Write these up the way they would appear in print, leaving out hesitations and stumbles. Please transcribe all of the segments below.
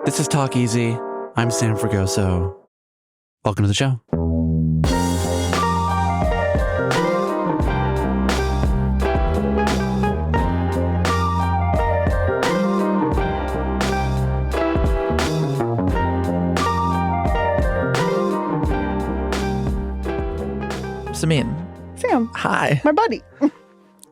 This is Talk Easy. I'm Sam Fragoso. Welcome to the show. Samin. Sam. Hi. My buddy.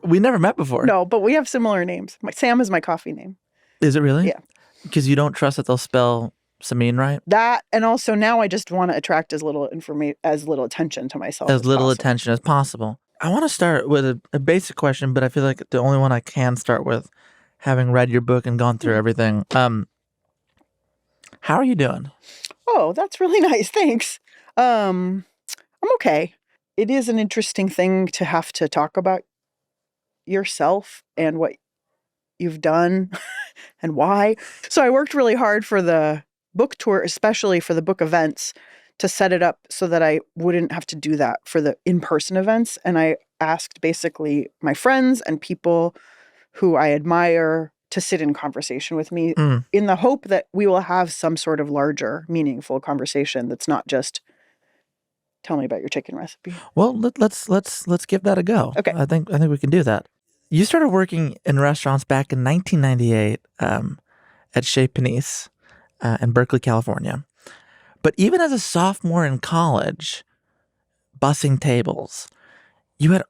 We never met before. No, but we have similar names. Sam is my coffee name. Is it really? Yeah. Because you don't trust that they'll spell Samin right? That, and also now I just want to attract as little attention to myself As little possible. attention as possible. I want to start with a basic question, but I feel like the only one I can start with, having read your book and gone through everything. How are you doing? Oh, that's really nice. Thanks. I'm okay. It is an interesting thing to have to talk about yourself and what you've done and why. So I worked really hard for the book tour, especially for the book events, to set it up so that I wouldn't have to do that for the in-person events. And I asked basically my friends and people who I admire to sit in conversation with me in the hope that we will have some sort of larger, meaningful conversation that's not just tell me about your chicken recipe. Well, let's give that a go. Okay. I think we can do that. You started working in restaurants back in 1998 at Chez Panisse in Berkeley, California. But even as a sophomore in college, bussing tables, you had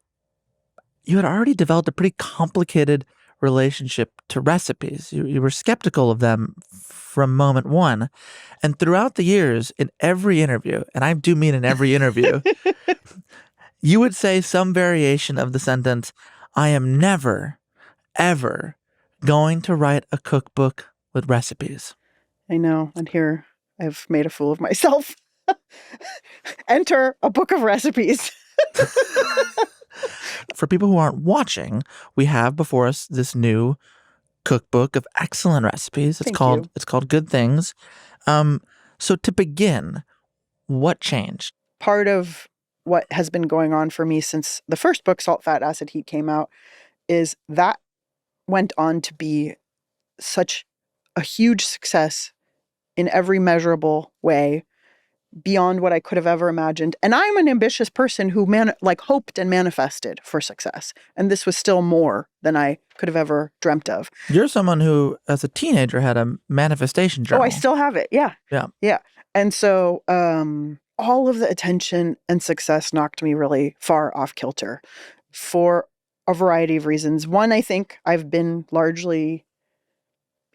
already developed a pretty complicated relationship to recipes. You were skeptical of them from moment one. And throughout the years, in every interview, and I do mean in every interview, you would say some variation of the sentence, I am never, ever going to write a cookbook with recipes. I know. And here I've made a fool of myself. Enter a book of recipes. For people who aren't watching, we have before us this new cookbook of excellent recipes. It's called Good Things. So to begin, what changed? Part of what has been going on for me since the first book, Salt, Fat, Acid, Heat, came out, is that went on to be such a huge success in every measurable way, beyond what I could have ever imagined. And I'm an ambitious person who hoped and manifested for success. And this was still more than I could have ever dreamt of. You're someone who, as a teenager, had a manifestation journal. Oh, I still have it. Yeah. Yeah. Yeah. And so all of the attention and success knocked me really far off kilter for a variety of reasons. One, I think I've been largely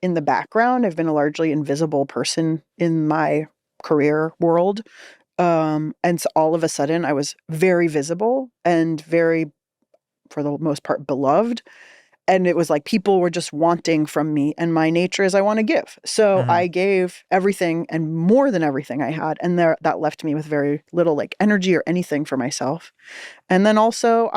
in the background. I've been a largely invisible person in my career world. And so all of a sudden I was very visible and very, for the most part, beloved. And it was like people were just wanting from me. And my nature is I want to give. So I gave everything and more than everything I had. And that left me with very little energy or anything for myself. And then also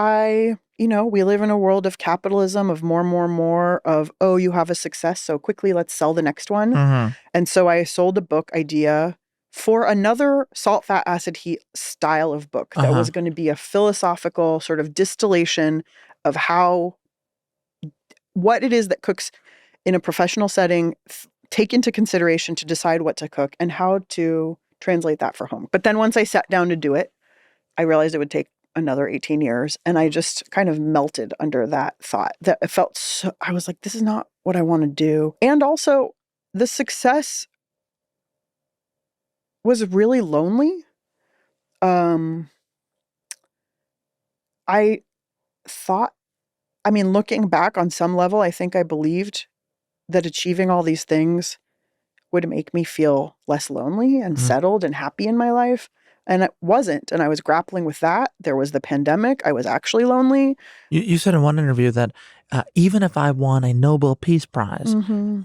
we live in a world of capitalism, of more of, oh, you have a success so quickly, let's sell the next one. And so I sold a book idea for another Salt, Fat, Acid, Heat style of book that was going to be a philosophical sort of distillation of what it is that cooks in a professional setting take into consideration to decide what to cook and how to translate that for home. But then once I sat down to do it, I realized it would take another 18 years. And I just kind of melted under that thought that it felt so, I was like, this is not what I want to do. And also the success was really lonely. I thought, looking back on some level, I think I believed that achieving all these things would make me feel less lonely and settled and happy in my life. And it wasn't. And I was grappling with that. There was the pandemic. I was actually lonely. You said in one interview that even if I won a Nobel Peace Prize,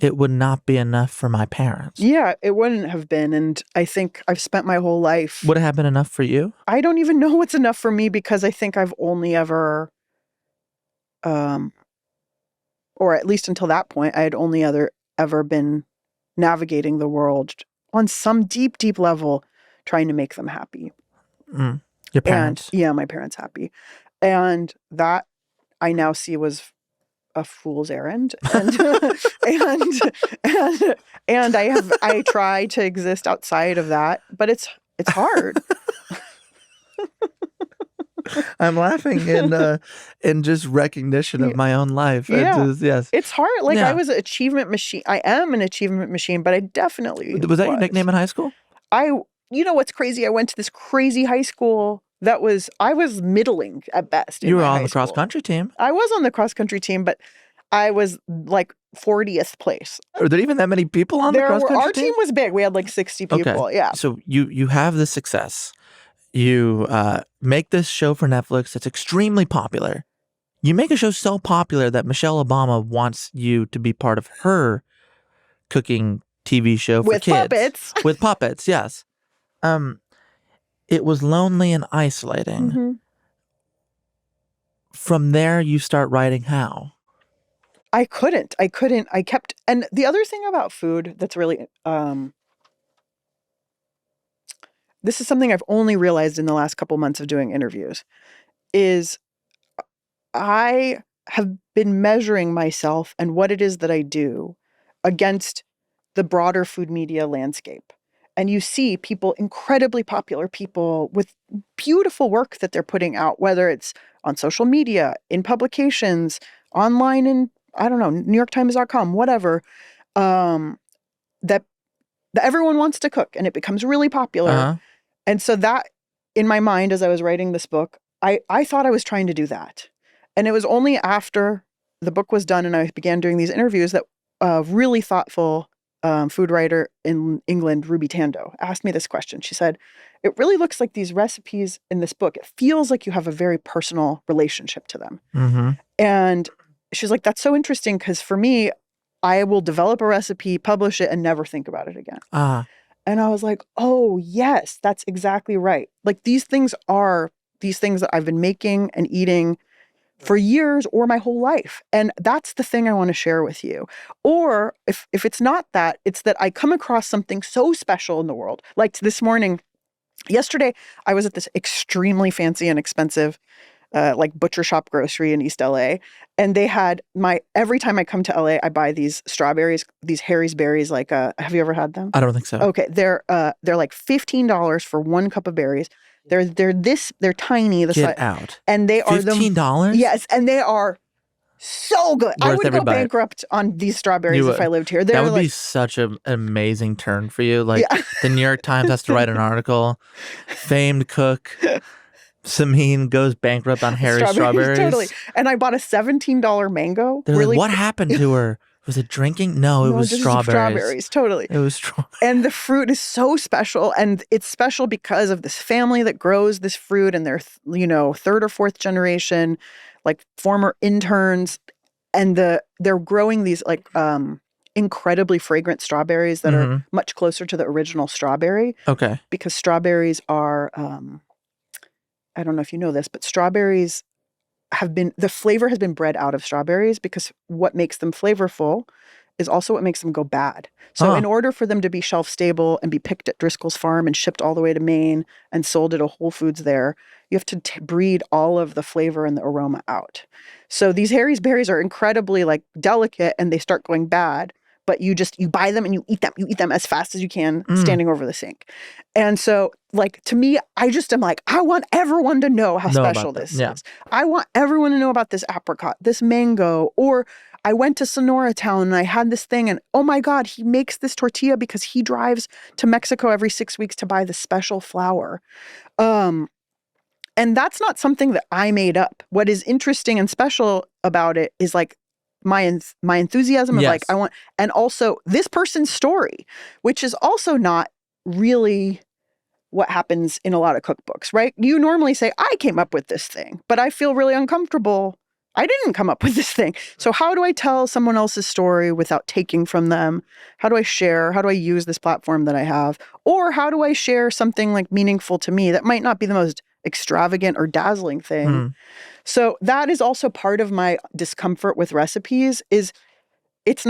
it would not be enough for my parents. Yeah, it wouldn't have been. And I think I've spent my whole life. Would it have been enough for you? I don't even know what's enough for me because I think I've only ever, or at least until that point, I had only ever been navigating the world on some deep, deep level, trying to make them happy. Your parents? And, yeah, my parents happy. And that I now see was a fool's errand, and and and I try to exist outside of that, but it's hard. I'm laughing in just recognition of my own life. Yeah. Yes. It's hard. Like Yeah. I was an achievement machine. I am an achievement machine, but I definitely Was that your nickname in high school? You know what's crazy? I went to this crazy high school I was middling at best. You were on the cross country team. I was on the cross country team, but I was like 40th place. Are there even that many people on the cross country team? Our team was big. We had like 60 people. Okay. Yeah. So you have this success. You make this show for Netflix that's extremely popular. You make a show so popular that Michelle Obama wants you to be part of her cooking TV show for with kids. Puppets. With puppets, yes. It was lonely and isolating. Mm-hmm. From there, you start writing how? I couldn't. I kept, and the other thing about food that's really, this is something I've only realized in the last couple months of doing interviews, is I have been measuring myself and what it is that I do against the broader food media landscape. And you see people, incredibly popular people with beautiful work that they're putting out, whether it's on social media, in publications, online in, I don't know, NewYorkTimes.com, whatever, that everyone wants to cook and it becomes really popular. Uh-huh. And so that, in my mind, as I was writing this book, I thought I was trying to do that. And it was only after the book was done and I began doing these interviews that a really thoughtful food writer in England, Ruby Tando, asked me this question. She said, it really looks like these recipes in this book, it feels like you have a very personal relationship to them. Mm-hmm. And she's like, that's so interesting because for me, I will develop a recipe, publish it, and never think about it again. And I was like, oh, yes, that's exactly right. Like these things that I've been making and eating for years or my whole life. And that's the thing I want to share with you. Or if it's not that, it's that I come across something so special in the world. Like yesterday, I was at this extremely fancy and expensive like butcher shop grocery in East LA. And they had every time I come to LA, I buy these strawberries, these Harry's berries. Like, have you ever had them? I don't think so. Okay. They're like $15 for 1 cup of berries. They're tiny. Get out. And they are $15? Yes. And they are so good. I would go bankrupt on these strawberries if I lived here. That would be such an amazing turn for you. Like the New York Times has to write an article. Famed cook Samin goes bankrupt on Harry's strawberries. Totally. And I bought a $17 mango. They're like, what happened to her? Was it drinking? No, it was strawberries. Strawberries, totally. It was strawberries. And the fruit is so special. And it's special because of this family that grows this fruit and they're, third or fourth generation, like former interns. And they're growing these like incredibly fragrant strawberries that are much closer to the original strawberry. Okay. Because strawberries are, I don't know if you know this, but strawberries the flavor has been bred out of strawberries because what makes them flavorful is also what makes them go bad. So in order for them to be shelf stable and be picked at Driscoll's farm and shipped all the way to Maine and sold at a Whole Foods there, you have to breed all of the flavor and the aroma out. So these Harry's berries are incredibly like delicate and they start going bad. But you buy them and you eat them as fast as you can standing over the sink. And so like, to me, I just am like, I want everyone to know how special this is. I want everyone to know about this apricot, this mango, or I went to Sonora Town and I had this thing and oh my God, he makes this tortilla because he drives to Mexico every 6 weeks to buy the special flour. And that's not something that I made up. What is interesting and special about it is like, my enthusiasm of like, I want, and also this person's story, which is also not really what happens in a lot of cookbooks, right? You normally say, I came up with this thing, but I feel really uncomfortable. I didn't come up with this thing. So how do I tell someone else's story without taking from them? How do I share? How do I use this platform that I have? Or how do I share something like meaningful to me that might not be the most extravagant or dazzling thing? So that is also part of my discomfort with recipes is it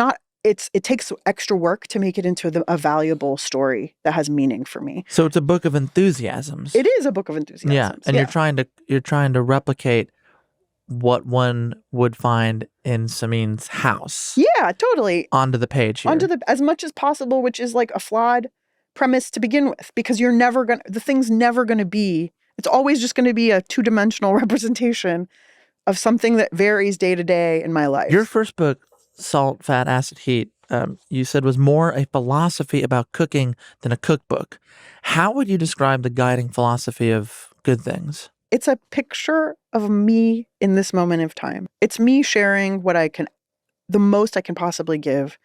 takes extra work to make it into a valuable story that has meaning for me. So it's a book of enthusiasms. It is a book of enthusiasms. Yeah. And you're trying to replicate what one would find in Samin's house. Yeah, totally. Onto the page here. As much as possible, which is like a flawed premise to begin with, because the thing's never gonna be, it's always just gonna be a two-dimensional representation of something that varies day to day in my life. Your first book, Salt, Fat, Acid, Heat, you said was more a philosophy about cooking than a cookbook. How would you describe the guiding philosophy of Good Things? It's a picture of me in this moment of time. It's me sharing the most I can possibly give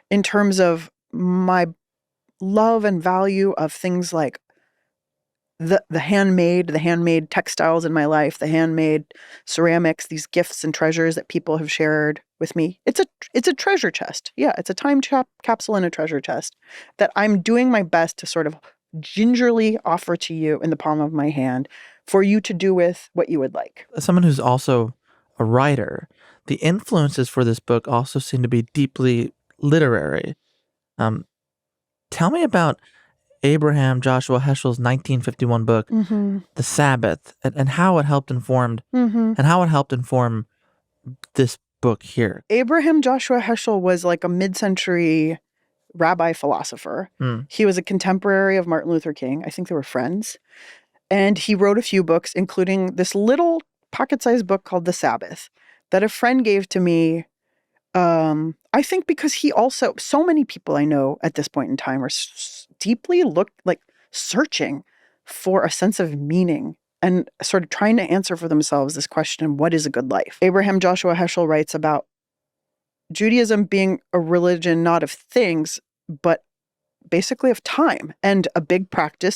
in terms of my love and value of things like the handmade textiles in my life, the handmade ceramics, these gifts and treasures that people have shared with me. It's a treasure chest. Yeah, it's a time capsule and a treasure chest that I'm doing my best to sort of gingerly offer to you in the palm of my hand for you to do with what you would like. As someone who's also a writer, the influences for this book also seem to be deeply literary. Tell me about Abraham Joshua Heschel's 1951 book, The Sabbath, and how it helped inform this book here. Abraham Joshua Heschel was like a mid-century rabbi philosopher. He was a contemporary of Martin Luther King. I think they were friends. And he wrote a few books, including this little pocket-sized book called The Sabbath that a friend gave to me. I think because so many people I know at this point in time are deeply searching for a sense of meaning and sort of trying to answer for themselves this question, what is a good life? Abraham Joshua Heschel writes about Judaism being a religion not of things, but basically of time. And a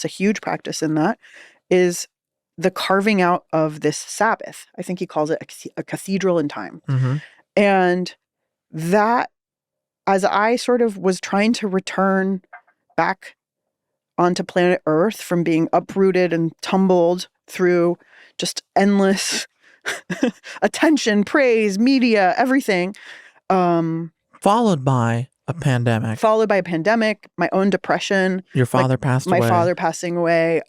huge practice in that is the carving out of this Sabbath. I think he calls it a cathedral in time. And that, as I sort of was trying to return back onto planet Earth from being uprooted and tumbled through just endless attention, praise, media, everything. Followed by a pandemic. My own depression. Your father passed away. My father passing away.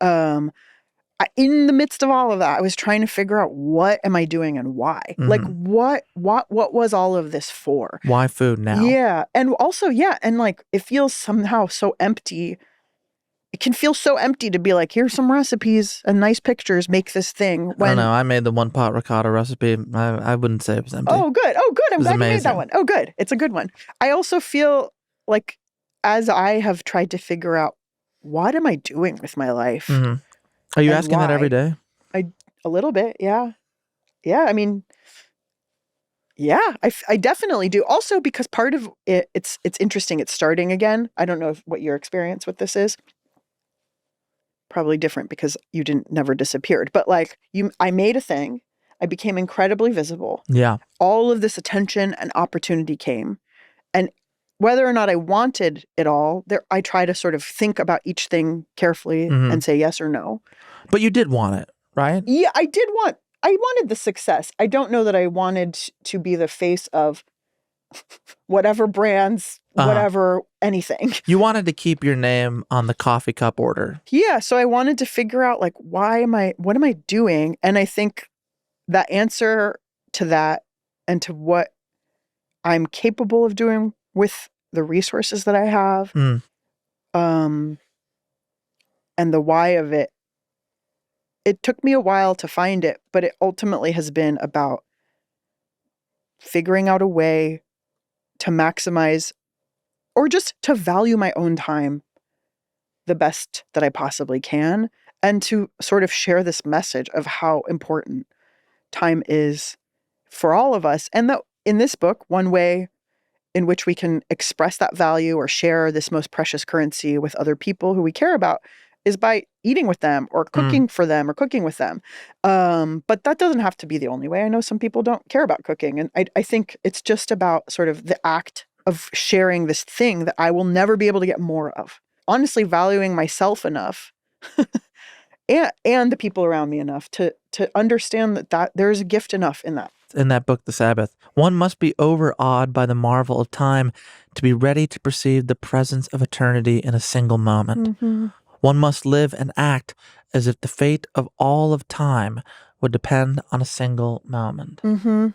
In the midst of all of that, I was trying to figure out, what am I doing and why? Like, what was all of this for? Why food now? Yeah. And also, and like, it feels somehow so empty. It can feel so empty to be like, here's some recipes and nice pictures, make this thing. I don't know. I made the one pot ricotta recipe. I wouldn't say it was empty. Oh, good. I'm glad you made that one. Oh, good. It's a good one. I also feel like, as I have tried to figure out, what am I doing with my life? Are you asking that every day? A little bit, yeah. Yeah, I mean, yeah, I definitely do. Also, because part of it's interesting. It's starting again. I don't know what your experience with this is. Probably different because you never disappeared. But like, I made a thing. I became incredibly visible. Yeah. All of this attention and opportunity came. And whether or not I wanted it all, I try to sort of think about each thing carefully and say yes or no. But you did want it, right? Yeah, I wanted the success. I don't know that I wanted to be the face of whatever brands, whatever, anything. You wanted to keep your name on the coffee cup order. Yeah, so I wanted to figure out, like, what am I doing? And I think that answer to that and to what I'm capable of doing with the resources that I have, and the why of it, it took me a while to find it, but it ultimately has been about figuring out a way to maximize or just to value my own time the best that I possibly can, and to sort of share this message of how important time is for all of us. And that in this book, one way in which we can express that value or share this most precious currency with other people who we care about is by eating with them or cooking for them or cooking with them. But that doesn't have to be the only way. I know some people don't care about cooking. And I think it's just about sort of the act of sharing this thing that I will never be able to get more of. Honestly, valuing myself enough and the people around me enough to understand that there's a gift enough in that. In that book, The Sabbath, one must be overawed by the marvel of time to be ready to perceive the presence of eternity in a single moment. One must live and act as if the fate of all of time would depend on a single moment. Mm-hmm.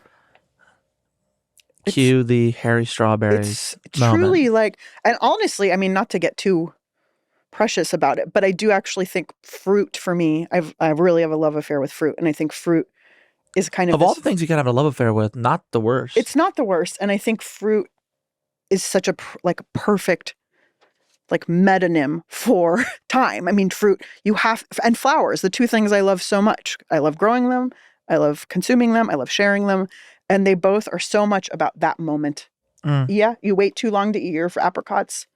Cue the Harry Strawberries It's moment. truly like, and honestly, I mean, not to get too precious about it, but I do actually think fruit for me, I really have a love affair with fruit, and I think fruit is kind of Of all this. the things you can have a love affair with, not the worst. It's not the worst, and I think fruit is such a like perfect like metonym for time. I mean, fruit, you have, and flowers, the two things I love so much. I love growing them, I love consuming them, I love sharing them, and they both are so much about that moment. Mm, Yeah, you wait too long to eat your apricots.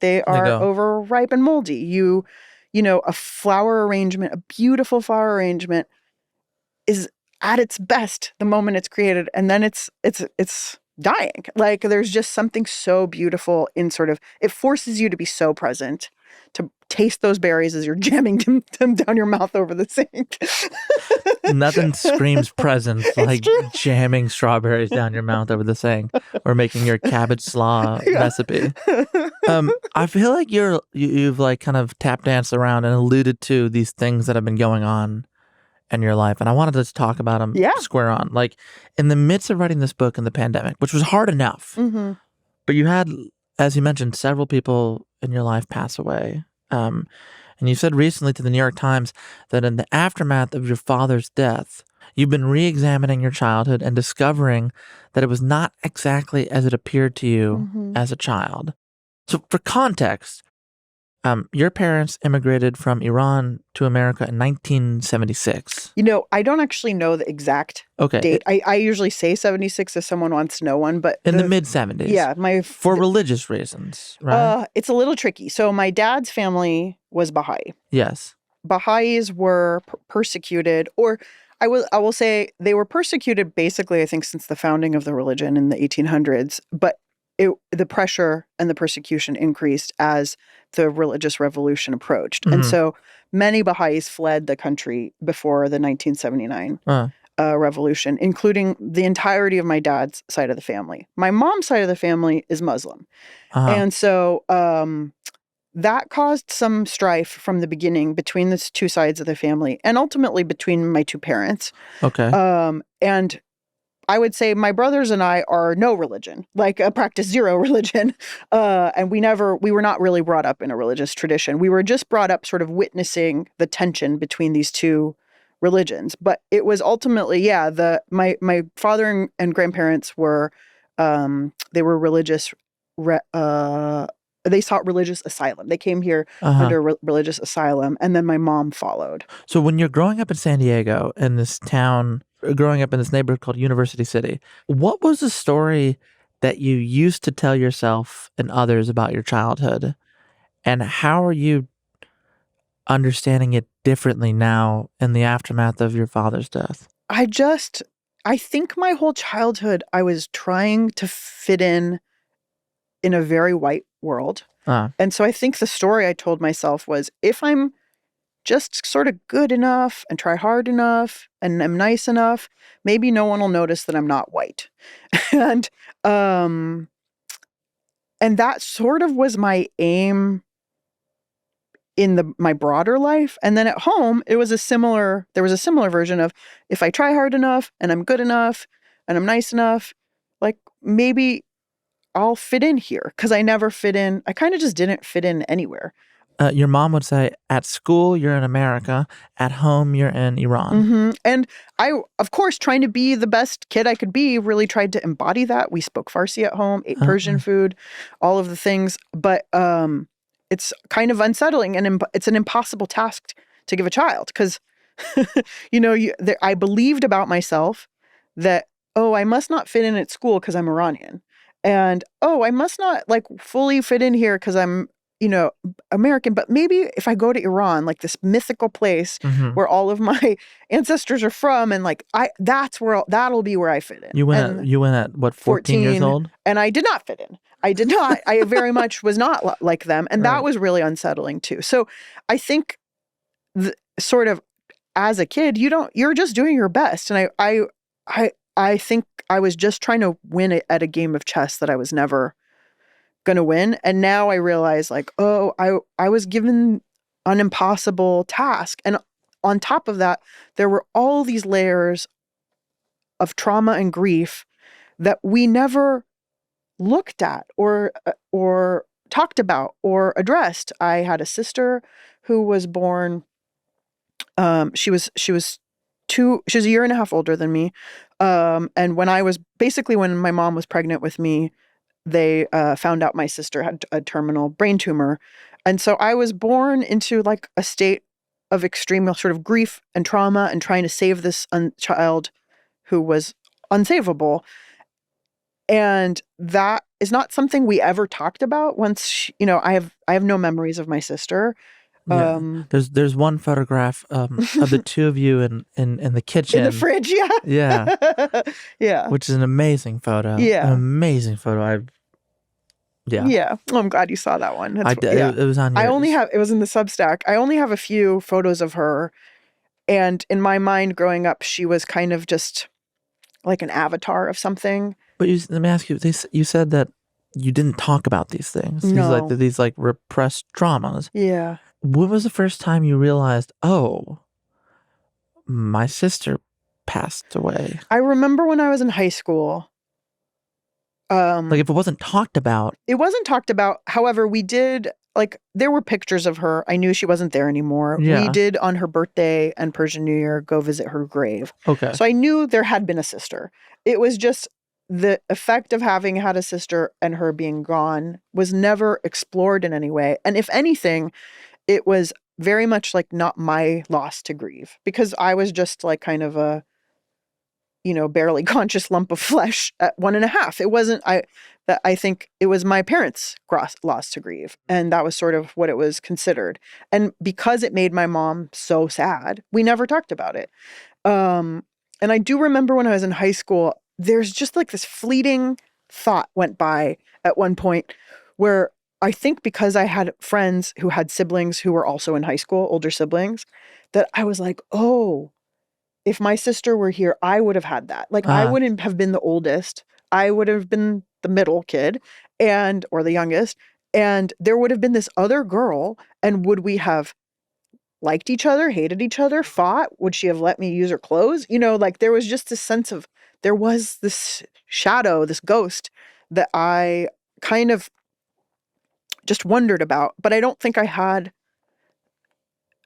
They they are go. overripe and moldy. You know, a flower arrangement, a beautiful flower arrangement is at its best the moment it's created, and then it's dying. Like there's just something so beautiful in sort of, it forces you to be so present, to taste those berries as you're jamming them down your mouth over the sink. Nothing screams presence like true. jamming strawberries down your mouth over the sink or making your cabbage slaw Yeah. recipe. I feel like you've like kind of tap danced around and alluded to these things that have been going on in your life, and I wanted to talk about them Yeah. square on. Like in the midst of writing this book in the pandemic, which was hard enough, Mm-hmm. but you had, as you mentioned, several people in your life pass away. And you said recently to the New York Times that in the aftermath of your father's death, you've been re-examining your childhood and discovering that it was not exactly as it appeared to you Mm-hmm. as a child. So for context, your parents immigrated from Iran to America in 1976. You know, I don't actually know the exact Okay. date. I usually say 76 if someone wants to know one, but In the mid-70s. yeah, For religious reasons, right? it's a little tricky. So my dad's family was Baha'i. Yes. Baha'is were persecuted, or I will say they were persecuted basically, I think, since the founding of the religion in the 1800s. But the pressure and the persecution increased as the religious revolution approached. And Mhm. so many Baha'is fled the country before the 1979 revolution, including the entirety of my dad's side of the family. My mom's side of the family is Muslim. And so that caused some strife from the beginning between the two sides of the family and ultimately between my two parents. Okay. And I would say my brothers and I are no religion, like practice zero religion. And we were not really brought up in a religious tradition. We were just brought up sort of witnessing the tension between these two religions. But it was ultimately, yeah, my father and grandparents were, they were religious, they sought religious asylum. They came here under religious asylum, and then my mom followed. So when you're growing up in San Diego, in this town, growing up in this neighborhood called University City, what was the story that you used to tell yourself and others about your childhood? And how are you understanding it differently now in the aftermath of your father's death? I think my whole childhood, I was trying to fit in a very white world. And so I think the story I told myself was, if I'm just sort of good enough and try hard enough and I'm nice enough, maybe no one will notice that I'm not white. and that sort of was my aim in my broader life. And then at home, there was a similar version of, if I try hard enough and I'm good enough and I'm nice enough, like maybe I'll fit in here, because I never fit in. I kind of just didn't fit in anywhere. Your mom would say, at school, you're in America. At home, you're in Iran. Mm-hmm. And I, of course, trying to be the best kid I could be, really tried to embody that. We spoke Farsi at home, ate Persian food, all of the things. But it's kind of unsettling, and it's an impossible task to give a child, because, I believed about myself that, oh, I must not fit in at school because I'm Iranian. And, oh, I must not like fully fit in here because I'm, American. But maybe if I go to Iran, like this mythical place where all of my ancestors are from, and like that'll be where I fit in. You went at what, 14 years old? And I did not fit in. I did not. I very much was not like them. And that was really unsettling too. So I think sort of as a kid, you're just doing your best. And I think I was just trying to win at a game of chess that I was never going to win. And now I realize, like, oh, I was given an impossible task. And on top of that, there were all these layers of trauma and grief that we never looked at or talked about or addressed. I had a sister who was born. She was a year and a half older than me. And when my mom was pregnant with me, they found out my sister had a terminal brain tumor. And so I was born into like a state of extreme sort of grief and trauma and trying to save this child who was unsavable. And that is not something we ever talked about I have no memories of my sister. Yeah. There's one photograph of the two of you in the kitchen. In the fridge, yeah. Yeah. Yeah. Which is an amazing photo. Yeah. An amazing photo. Yeah. Oh, I'm glad you saw that one. It was on yours. It was in the Substack. I only have a few photos of her. And in my mind growing up, she was kind of just like an avatar of something. But let me ask you, you said that you didn't talk about these things. No. These repressed traumas. Yeah. When was the first time you realized, oh, my sister passed away? I remember when I was in high school. If it wasn't talked about. It wasn't talked about. However, we did, there were pictures of her. I knew she wasn't there anymore. Yeah. We did on her birthday and Persian New Year go visit her grave. Okay. So I knew there had been a sister. It was just the effect of having had a sister and her being gone was never explored in any way. And if anything, it was very much like not my loss to grieve because I was just like kind of a, barely conscious lump of flesh at 1.5. It wasn't, I think it was my parents' loss to grieve. And that was sort of what it was considered. And because it made my mom so sad, we never talked about it. And I do remember when I was in high school, there's just like this fleeting thought went by at one point where I think because I had friends who had siblings who were also in high school, older siblings, that I was like, oh, if my sister were here, I would have had that. I wouldn't have been the oldest. I would have been the middle kid or the youngest. And there would have been this other girl. And would we have liked each other, hated each other, fought? Would she have let me use her clothes? There was just this sense of, there was this shadow, this ghost that I kind of just wondered about. But I don't think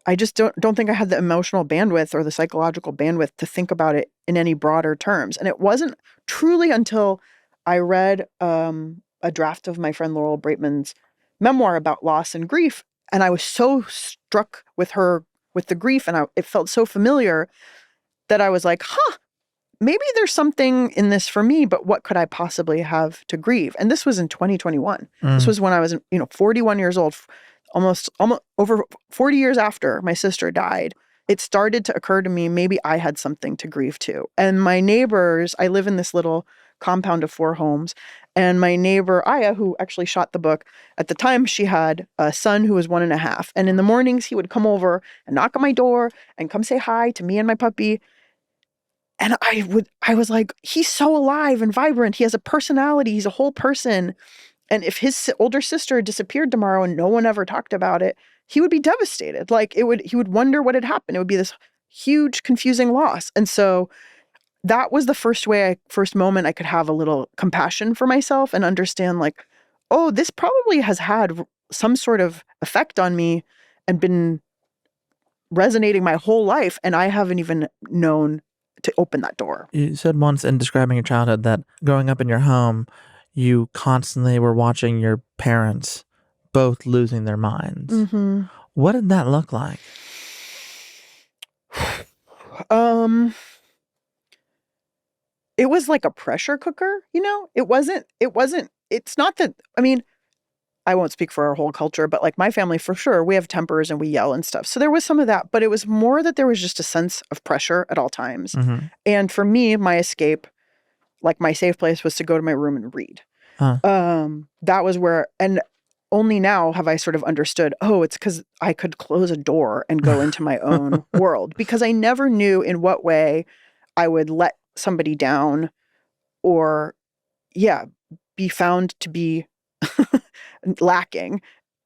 I just don't think I had the emotional bandwidth or the psychological bandwidth to think about it in any broader terms. And it wasn't truly until I read a draft of my friend Laurel Braitman's memoir about loss and grief, and I was so struck with the grief, and it felt so familiar that I was like, maybe there's something in this for me, but what could I possibly have to grieve? And this was in 2021. This was when I was, 41 years old. Almost over 40 years after my sister died, it started to occur to me, maybe I had something to grieve too. And my neighbors, I live in this little compound of 4 homes, and my neighbor, Aya, who actually shot the book, at the time she had a son who was 1.5. And in the mornings, he would come over and knock on my door and come say hi to me and my puppy. And I was like, he's so alive and vibrant. He has a personality. He's a whole person. And if his older sister disappeared tomorrow and no one ever talked about it, he would be devastated. He would wonder what had happened. It would be this huge, confusing loss. And so that was the first moment I could have a little compassion for myself and understand oh, this probably has had some sort of effect on me and been resonating my whole life. And I haven't even known to open that door. You said once in describing your childhood that growing up in your home, you constantly were watching your parents both losing their minds. Mm-hmm. What did that look like? It was like a pressure cooker, it's not that, I won't speak for our whole culture, but my family, for sure, we have tempers and we yell and stuff. So there was some of that, but it was more that there was just a sense of pressure at all times. Mm-hmm. And for me, my escape, my safe place was to go to my room and read. That was where, and only now have I sort of understood, it's because I could close a door and go into my own world, because I never knew in what way I would let somebody down or, be found to be lacking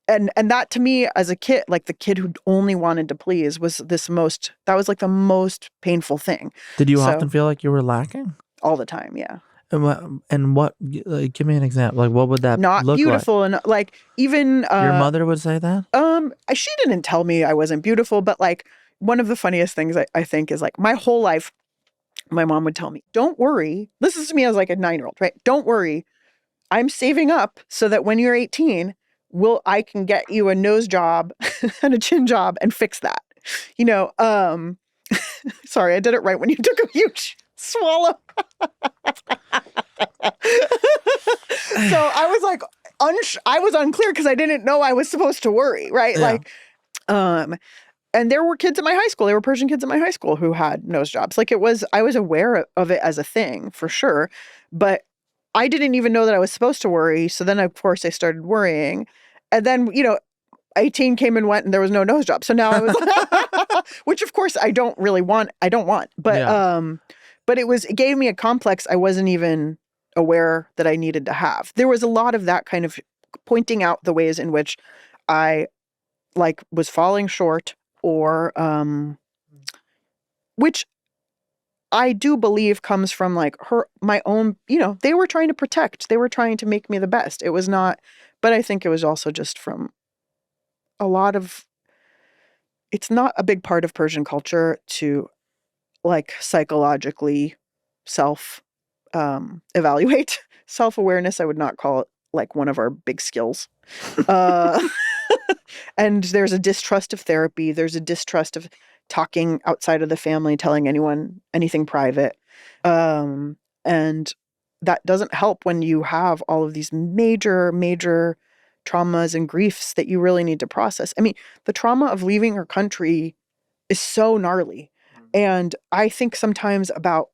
and that to me as a kid, like the kid who only wanted to please, was that was like the most painful thing. Did you So often feel like you were lacking? all the time, yeah. And what like, give me an example. Like, what would that Not look like? beautiful, and like even Your mother would say that? she didn't tell me I wasn't beautiful, but like one of the funniest things I think is like my whole life, my mom would tell me, "Don't worry." This is to me as like a 9-year-old, right? "Don't worry. I'm saving up so that when you're 18, I can get you a nose job and a chin job and fix that." You know, sorry, I did it right when you took a huge swallow. So I was like, I was unclear because I didn't know I was supposed to worry, right? Yeah. Like, and there were kids in my high school. There were Persian kids in my high school who had nose jobs. Like I was aware of it as a thing for sure, but I didn't even know that I was supposed to worry. So then, of course, I started worrying, and then 18 came and went, and there was no nose job. So now I was, which of course I don't really want. I don't want, but but it gave me a complex I wasn't even aware that I needed to have. There was a lot of that kind of pointing out the ways in which I like was falling short, or which I do believe comes from like my own, they were trying to protect, they were trying to make me the best. It was not, but I think it was also just from a lot of, it's not a big part of Persian culture to like psychologically self evaluate. Self-awareness, I would not call it like one of our big skills. And there's a distrust of therapy. There's a distrust of talking outside of the family, telling anyone anything private. And that doesn't help when you have all of these major, major traumas and griefs that you really need to process. I mean, the trauma of leaving your country is so gnarly. And I think sometimes about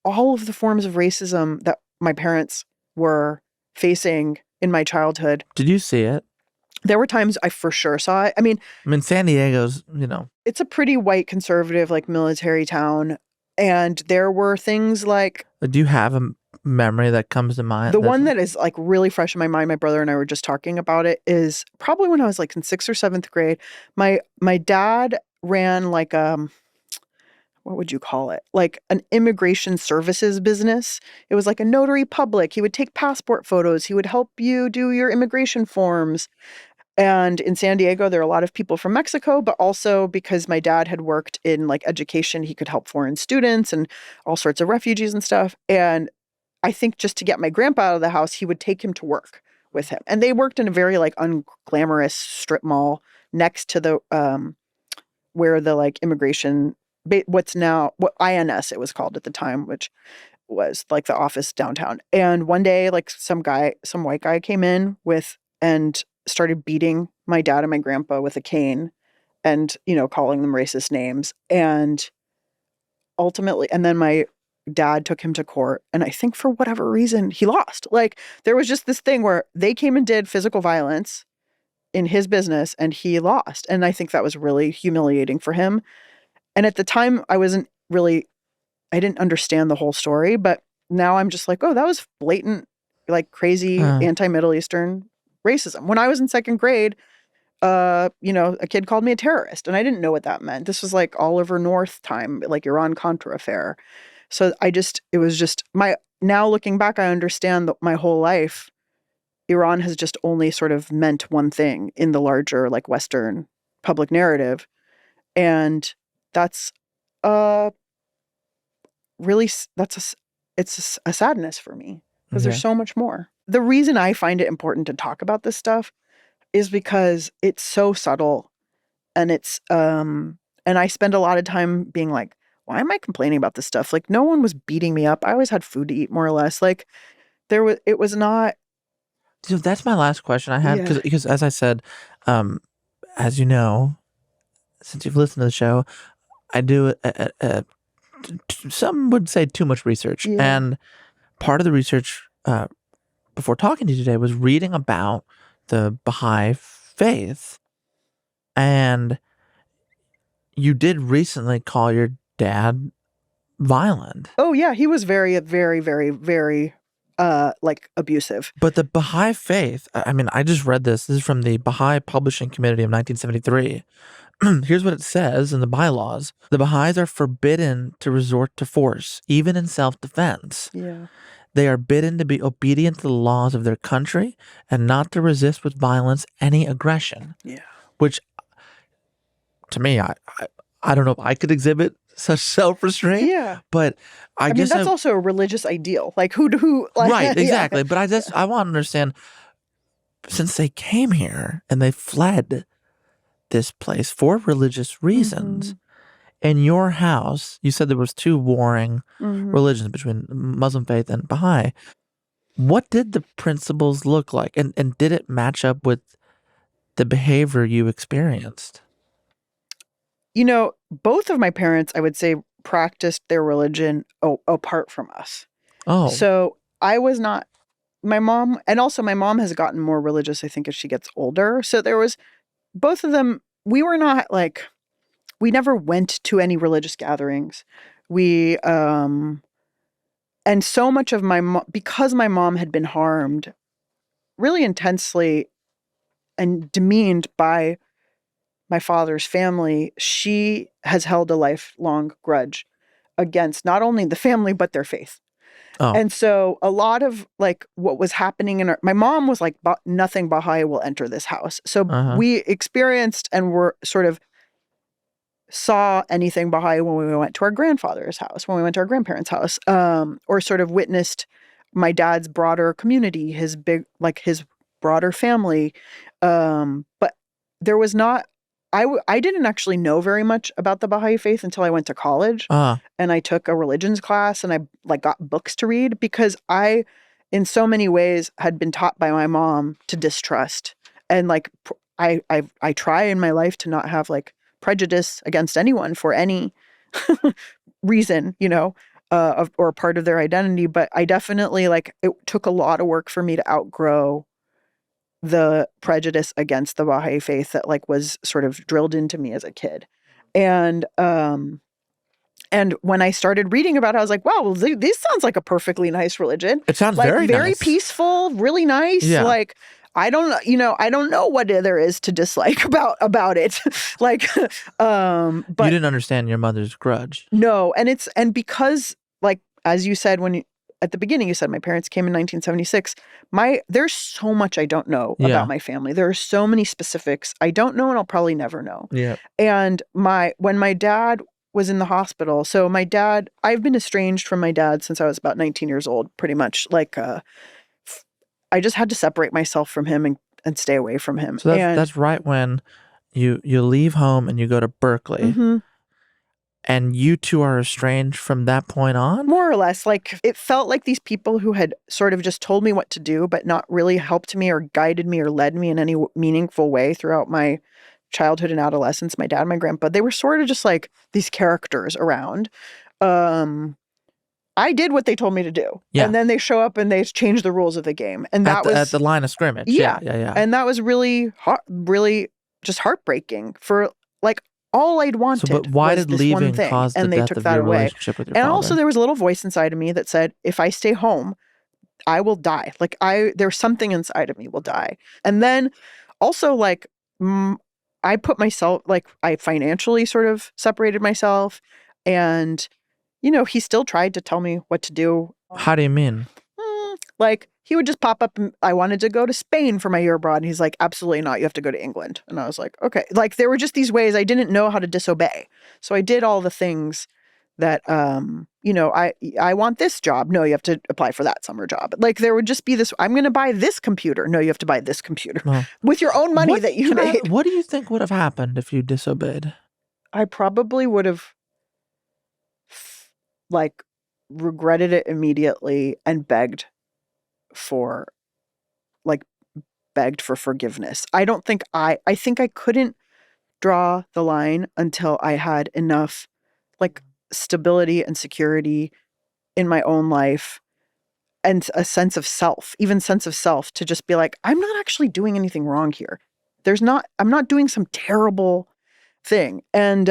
all of the forms of racism that my parents were facing in my childhood. Did you see it? There were times I for sure saw it. I mean, San Diego's, it's a pretty white conservative, like military town. And there were things like, do you have a memory that comes to mind? The one that is like really fresh in my mind, my brother and I were just talking about it, is probably when I was like in 6th or 7th grade. My dad ran like what would you call it? Like an immigration services business. It was like a notary public. He would take passport photos. He would help you do your immigration forms. And in San Diego, there are a lot of people from Mexico, but also because my dad had worked in like education, he could help foreign students and all sorts of refugees and stuff. And I think just to get my grandpa out of the house, he would take him to work with him. And they worked in a very like unglamorous strip mall next to the where the like immigration, what INS it was called at the time, which was like the office downtown. And one day, like some white guy came in and started beating my dad and my grandpa with a cane and, calling them racist names. And ultimately, and then my dad took him to court. And I think for whatever reason, he lost. Like there was just this thing where they came and did physical violence in his business and he lost. And I think that was really humiliating for him. And at the time, I didn't understand the whole story, but now I'm just like, oh, that was blatant, like crazy anti-Middle Eastern racism. When I was in 2nd grade, a kid called me a terrorist, and I didn't know what that meant. This was like Oliver North time, like Iran-Contra affair. So it was just now looking back, I understand that my whole life, Iran has just only sort of meant one thing in the larger like Western public narrative. And that's really, it's a sadness for me because there's so much more. The reason I find it important to talk about this stuff is because it's so subtle, and it's and I spend a lot of time being like, why am I complaining about this stuff? Like no one was beating me up. I always had food to eat, more or less. Like it was not. So that's my last question I had, because as I said, as you know, since you've listened to the show, I do some would say too much research. And part of the research before talking to you today was reading about the Baha'i faith. And you did recently call your dad violent. Oh yeah, he was very, very, very, very like abusive. But the Baha'i faith, I mean, I just read this. This is from the Baha'i Publishing Committee of 1973. Here's what it says in the bylaws. The Baha'is are forbidden to resort to force, even in self-defense. Yeah. They are bidden to be obedient to the laws of their country and not to resist with violence any aggression. Yeah. Which, to me, I don't know if I could exhibit such self-restraint. Yeah. But I mean, guess that's also a religious ideal. Like who like, right, exactly. Yeah. But I want to understand, since they came here and they fled this place for religious reasons. In your house, you said there was two warring religions between Muslim faith and Baha'i. What did the principles look like? And did it match up with the behavior you experienced? You know, both of my parents, I would say, practiced their religion apart from us. Oh. So I was not, my mom, and also my mom has gotten more religious, I think, as she gets older. So there was, both of them, we were not like, we never went to any religious gatherings. We, and so much of because my mom had been harmed really intensely and demeaned by my father's family, she has held a lifelong grudge against not only the family, but their faith. Oh. And so a lot of like what was happening in my mom was like, nothing Baha'i will enter this house. So we experienced and were sort of saw anything Baha'i when we went to our grandfather's house, when we went to our grandparents' house, or sort of witnessed my dad's broader community, his broader family. But there was not, I didn't actually know very much about the Baha'i faith until I went to college and I took a religions class and I like got books to read because I, in so many ways, had been taught by my mom to distrust. And like, I try in my life to not have like prejudice against anyone for any reason, you know, or part of their identity. But I definitely like, it took a lot of work for me to outgrow the prejudice against the Baha'i faith that like was sort of drilled into me as a kid. And when I started reading about it, I was like, wow, well, this sounds like a perfectly nice religion. It sounds like, very nice. Peaceful, really nice. Yeah. Like, I don't know what there is to dislike about it. Like, but you didn't understand your mother's grudge. No. And because like, as you said, at the beginning, you said my parents came in 1976. There's so much I don't know about my family. There are so many specifics I don't know and I'll probably never know. Yeah. And when my dad was in the hospital, so my dad, I've been estranged from my dad since I was about 19 years old, pretty much. Like, I just had to separate myself from him and stay away from him. So that's right when you leave home and you go to Berkeley. And you two are estranged from that point on? More or less. Like, it felt like these people who had sort of just told me what to do, but not really helped me or guided me or led me in any meaningful way throughout my childhood and adolescence, my dad and my grandpa, they were sort of just like these characters around. I did what they told me to do. Yeah. And then they show up and they change the rules of the game. And that was at the line of scrimmage. Yeah. And that was really, really just heartbreaking for like, all I'd wanted. So, but why did leaving cause the death of your relationship with your father? And also there was a little voice inside of me that said, if I stay home, I will die. Like there's something inside of me will die. And then also like, I put myself, like I financially sort of separated myself and, you know, he still tried to tell me what to do. How do you mean? Like he would just pop up and I wanted to go to Spain for my year abroad. And he's like, absolutely not. You have to go to England. And I was like, okay. Like there were just these ways I didn't know how to disobey. So I did all the things that, you know, I want this job. No, you have to apply for that summer job. Like there would just be this, I'm going to buy this computer. No, you have to buy this computer with your own money that you made. What do you think would have happened if you disobeyed? I probably would have like regretted it immediately and begged for forgiveness. I don't think I think I couldn't draw the line until I had enough like stability and security in my own life and a sense of self, to just be like, I'm not actually doing anything wrong here. I'm not doing some terrible thing. And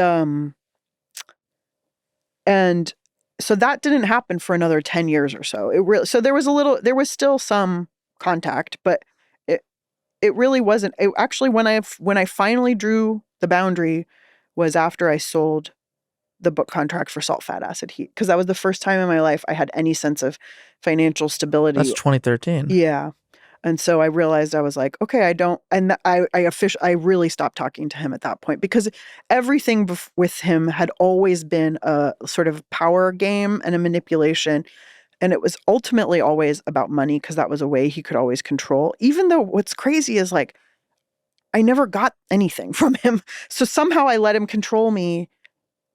so that didn't happen for another 10 years or so. So there was still some contact, but it really wasn't. Actually, when I finally drew the boundary was after I sold the book contract for Salt, Fat, Acid, Heat, because that was the first time in my life I had any sense of financial stability. That's 2013. Yeah. And so I realized, I was like, okay, I don't, and I really stopped talking to him at that point, because everything with him had always been a sort of power game and a manipulation. And it was ultimately always about money, because that was a way he could always control. Even though what's crazy is, like, I never got anything from him. So somehow I let him control me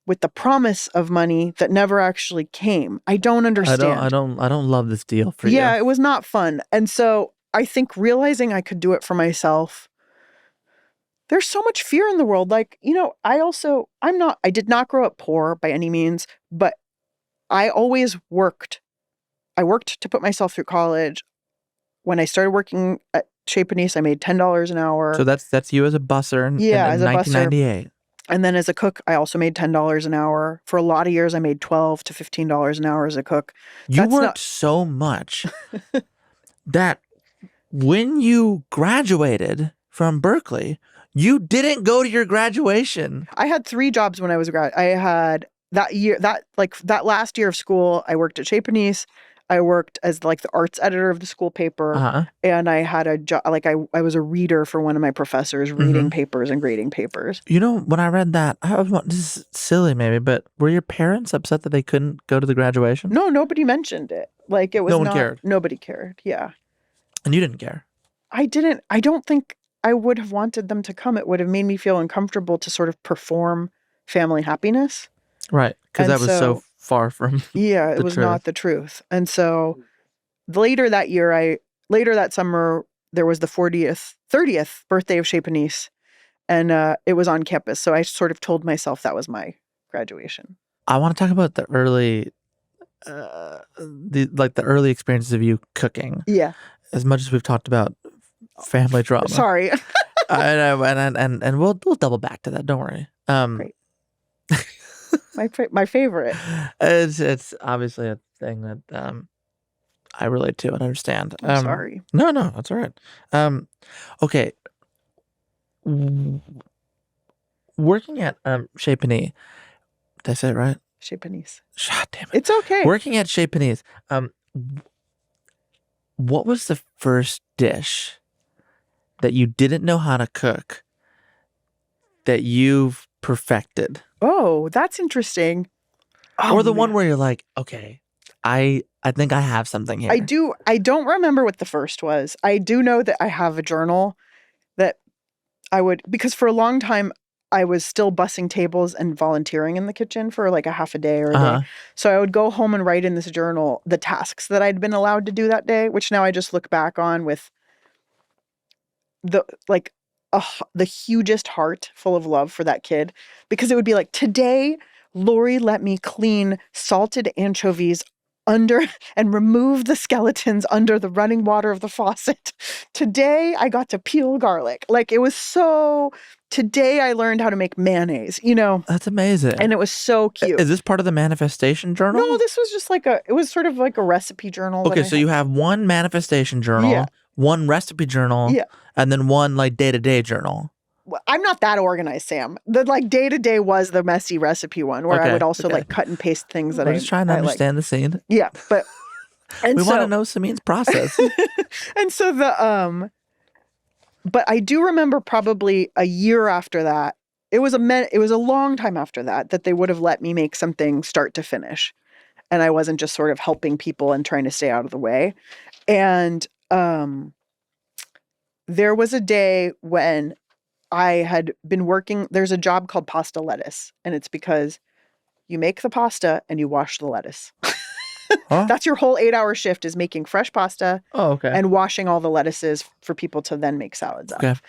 with the promise of money that never actually came. I don't understand. I don't love this deal for you. Yeah, it was not fun. And so I think realizing I could do it for myself, there's so much fear in the world. Like, I did not grow up poor by any means, but I always worked. I worked to put myself through college. When I started working at Chez Panisse, I made $10 an hour. So that's you as a busser in as a 1998. busser. And then as a cook, I also made $10 an hour. For a lot of years, I made $12 to $15 an hour as a cook. You worked so much that when you graduated from Berkeley, you didn't go to your graduation. I had 3 jobs when I was a grad. I had that last year of school, I worked at Chez Panisse. I worked as like the arts editor of the school paper, and I had a job. Like I was a reader for one of my professors, reading papers and grading papers. You know, when I read that, I was this is silly maybe, but were your parents upset that they couldn't go to the graduation? No, nobody mentioned it. Like it was no one cared. Nobody cared. Yeah, and you didn't care. I didn't. I don't think I would have wanted them to come. It would have made me feel uncomfortable to sort of perform family happiness. Right, because that was so far from it was not the truth. And so later that summer, there was the 30th birthday of Chez Panisse, and it was on campus. So I sort of told myself that was my graduation. I want to talk about the early, the early experiences of you cooking. Yeah. As much as we've talked about family drama. Sorry. and we'll double back to that. Don't worry. Great. My favorite. It's obviously a thing that I relate to and understand. I'm sorry. No, that's all right. Okay. Working at Chez Panisse. Did I say it right? Chez Panisse. God damn it. It's okay. Working at Chez Panisse. What was the first dish that you didn't know how to cook that you've perfected? Oh, that's interesting. Or the one where you're like, okay, I think I have something here. I don't remember what the first was. I do know that I have a journal that because for a long time I was still bussing tables and volunteering in the kitchen for like a half a day or a day. So I would go home and write in this journal the tasks that I'd been allowed to do that day, which now I just look back on with the hugest heart full of love for that kid, because it would be like, today Lori let me clean salted anchovies under and remove the skeletons under the running water of the faucet. Today I got to peel garlic. Like, it was so, today I learned how to make mayonnaise, That's amazing. And it was so cute. Is this part of the manifestation journal? No, this was just it was sort of like a recipe journal. Okay, so you have one manifestation journal, one recipe journal, and then one like day-to-day journal. I'm not that organized, Sam. The day-to-day was the messy recipe one, where I would also cut and paste things that I'm just trying to understand the scene. Yeah, but we want to know Samin's process. And so but I do remember probably a year after that. It was a long time after that they would have let me make something start to finish, and I wasn't just sort of helping people and trying to stay out of the way. And there was a day when I had been working. There's a job called pasta lettuce, and it's because you make the pasta and you wash the lettuce. Huh? That's your whole 8-hour shift, is making fresh pasta and washing all the lettuces for people to then make salads out of.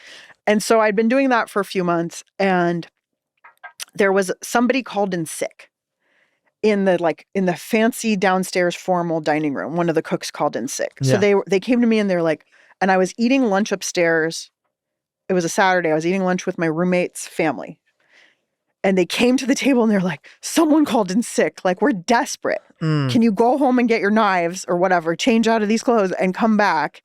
And so I'd been doing that for a few months, and there was somebody called in sick in the fancy downstairs formal dining room. One of the cooks called in sick. So they came to me and they're like, and I was eating lunch upstairs. It was a Saturday. I was eating lunch with my roommate's family. And they came to the table and they're like, someone called in sick. Like, we're desperate. Can you go home and get your knives or whatever, change out of these clothes and come back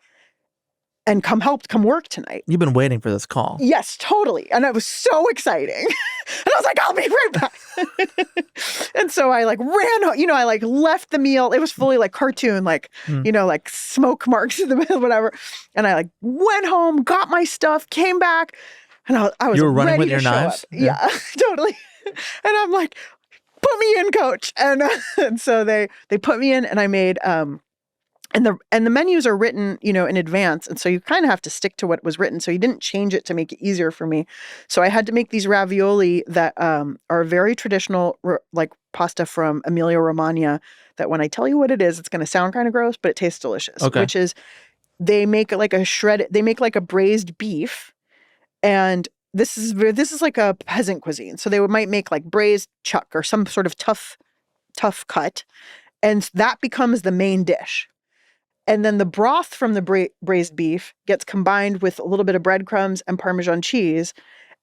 and come work tonight? You've been waiting for this call. Yes, totally. And it was so exciting. And I was like, I'll be right back. And so I like ran home, I like left the meal. It was fully like cartoon, like, like smoke marks in the middle, whatever. And I like went home, got my stuff, came back. And I was You were running ready with to your show knives? up. Yeah, totally. And I'm like, put me in, coach. And so they put me in, and I made and the menus are written, in advance, and so you kind of have to stick to what was written. So you didn't change it to make it easier for me. So I had to make these ravioli that are very traditional, like pasta from Emilia-Romagna. That when I tell you what it is, it's going to sound kind of gross, but it tastes delicious. Okay. Which is they make like a braised beef. And this is like a peasant cuisine. So they might make like braised chuck or some sort of tough cut. And that becomes the main dish. And then the broth from the braised beef gets combined with a little bit of breadcrumbs and Parmesan cheese.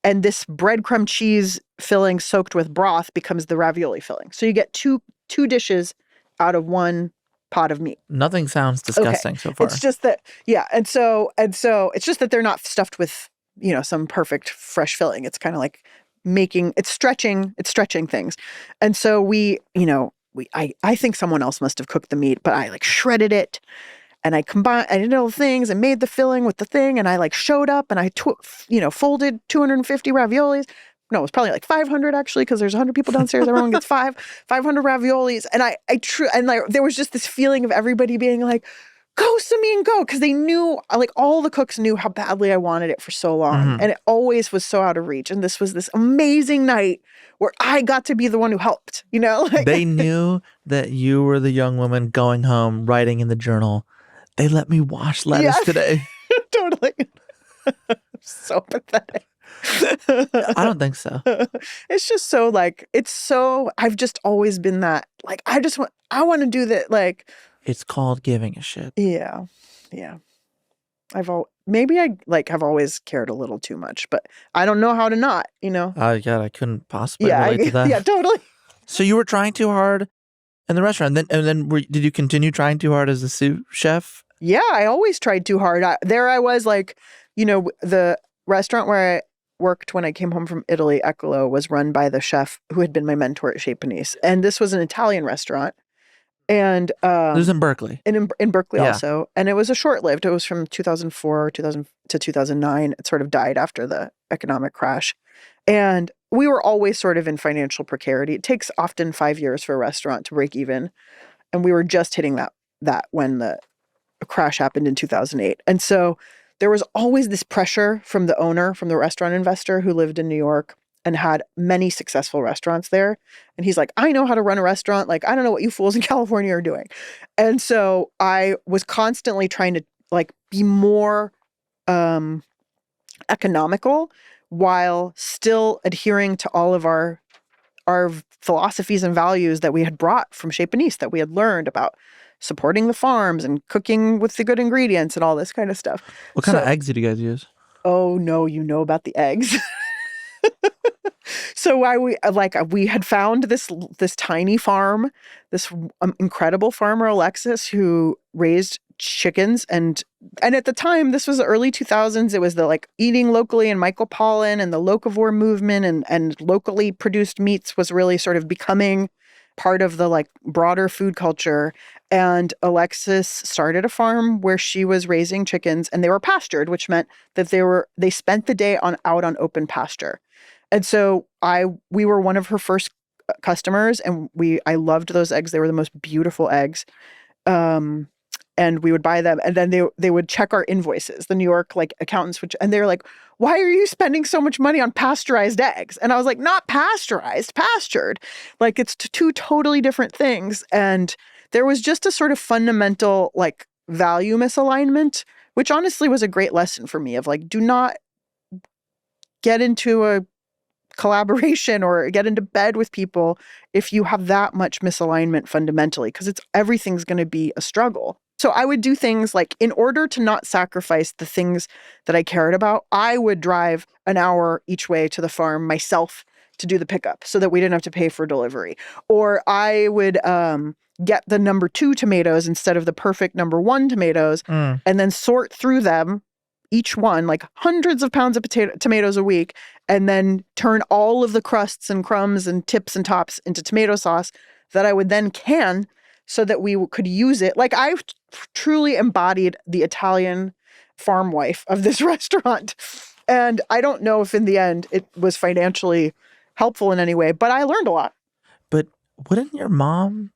And this breadcrumb cheese filling soaked with broth becomes the ravioli filling. So you get two dishes out of one pot of meat. Nothing sounds disgusting so far. It's just that, yeah. And so it's just that they're not stuffed with some perfect fresh filling. It's kind of like it's stretching things. And so I think someone else must have cooked the meat, but I like shredded it and I did all the things and made the filling with the thing. And I like showed up and I folded 250 raviolis. No, it was probably like 500 actually, because there's 100 people downstairs. Everyone gets 500 raviolis. And there was just this feeling of everybody being like, go, Samin, go. Because they knew, like all the cooks knew how badly I wanted it for so long. And it always was so out of reach. And this was this amazing night where I got to be the one who helped, They knew that you were the young woman going home, writing in the journal, they let me wash lettuce today. Totally. So pathetic. I don't think so. It's just so I've just always been that, like, I want to do that, like. It's called giving a shit. Yeah. Yeah. Maybe I have always cared a little too much, but I don't know how to not, Yeah, I couldn't possibly relate to that. Yeah, totally. So you were trying too hard in the restaurant, and then did you continue trying too hard as a sous chef? Yeah, I always tried too hard. There I was like, the restaurant where I worked when I came home from Italy, Eccolo, was run by the chef who had been my mentor at Chez Panisse. And this was an Italian restaurant. And it was in Berkeley. In Berkeley also. And it was a short-lived. It was from 2004 to 2009. It sort of died after the economic crash. And we were always sort of in financial precarity. It takes often 5 years for a restaurant to break even. And we were just hitting that when the crash happened in 2008. And so there was always this pressure from the owner, from the restaurant investor who lived in New York and had many successful restaurants there. And he's like, I know how to run a restaurant. Like, I don't know what you fools in California are doing. And so I was constantly trying to like be more economical while still adhering to all of our philosophies and values that we had brought from Chez Panisse, that we had learned about supporting the farms and cooking with the good ingredients and all this kind of stuff. What kind of eggs did you guys use? Oh, no, you know about the eggs. So we had found this tiny farm, this incredible farmer, Alexis, who raised chickens. And at the time, this was the early 2000s. It was the like eating locally and Michael Pollan and the locavore movement and locally produced meats was really sort of becoming part of the like broader food culture. And Alexis started a farm where she was raising chickens, and they were pastured, which meant that they spent the day out on open pasture. And so we were one of her first customers, and I loved those eggs. They were the most beautiful eggs. And we would buy them, and then they would check our invoices. The New York like accountants and they were like, "Why are you spending so much money on pasteurized eggs?" And I was like, "Not pasteurized, pastured. Like it's two totally different things." And there was just a sort of fundamental like value misalignment, which honestly was a great lesson for me of like, do not get into a collaboration or get into bed with people if you have that much misalignment fundamentally, because everything's going to be a struggle. So I would do things like, in order to not sacrifice the things that I cared about, I would drive an hour each way to the farm myself to do the pickup so that we didn't have to pay for delivery. Or I would get the number 2 tomatoes instead of the perfect number 1 tomatoes and then sort through them, each one, like hundreds of pounds of tomatoes a week, and then turn all of the crusts and crumbs and tips and tops into tomato sauce that I would then can so that we could use it. Like, I've truly embodied the Italian farm wife of this restaurant. And I don't know if in the end it was financially helpful in any way, but I learned a lot. But wouldn't your mom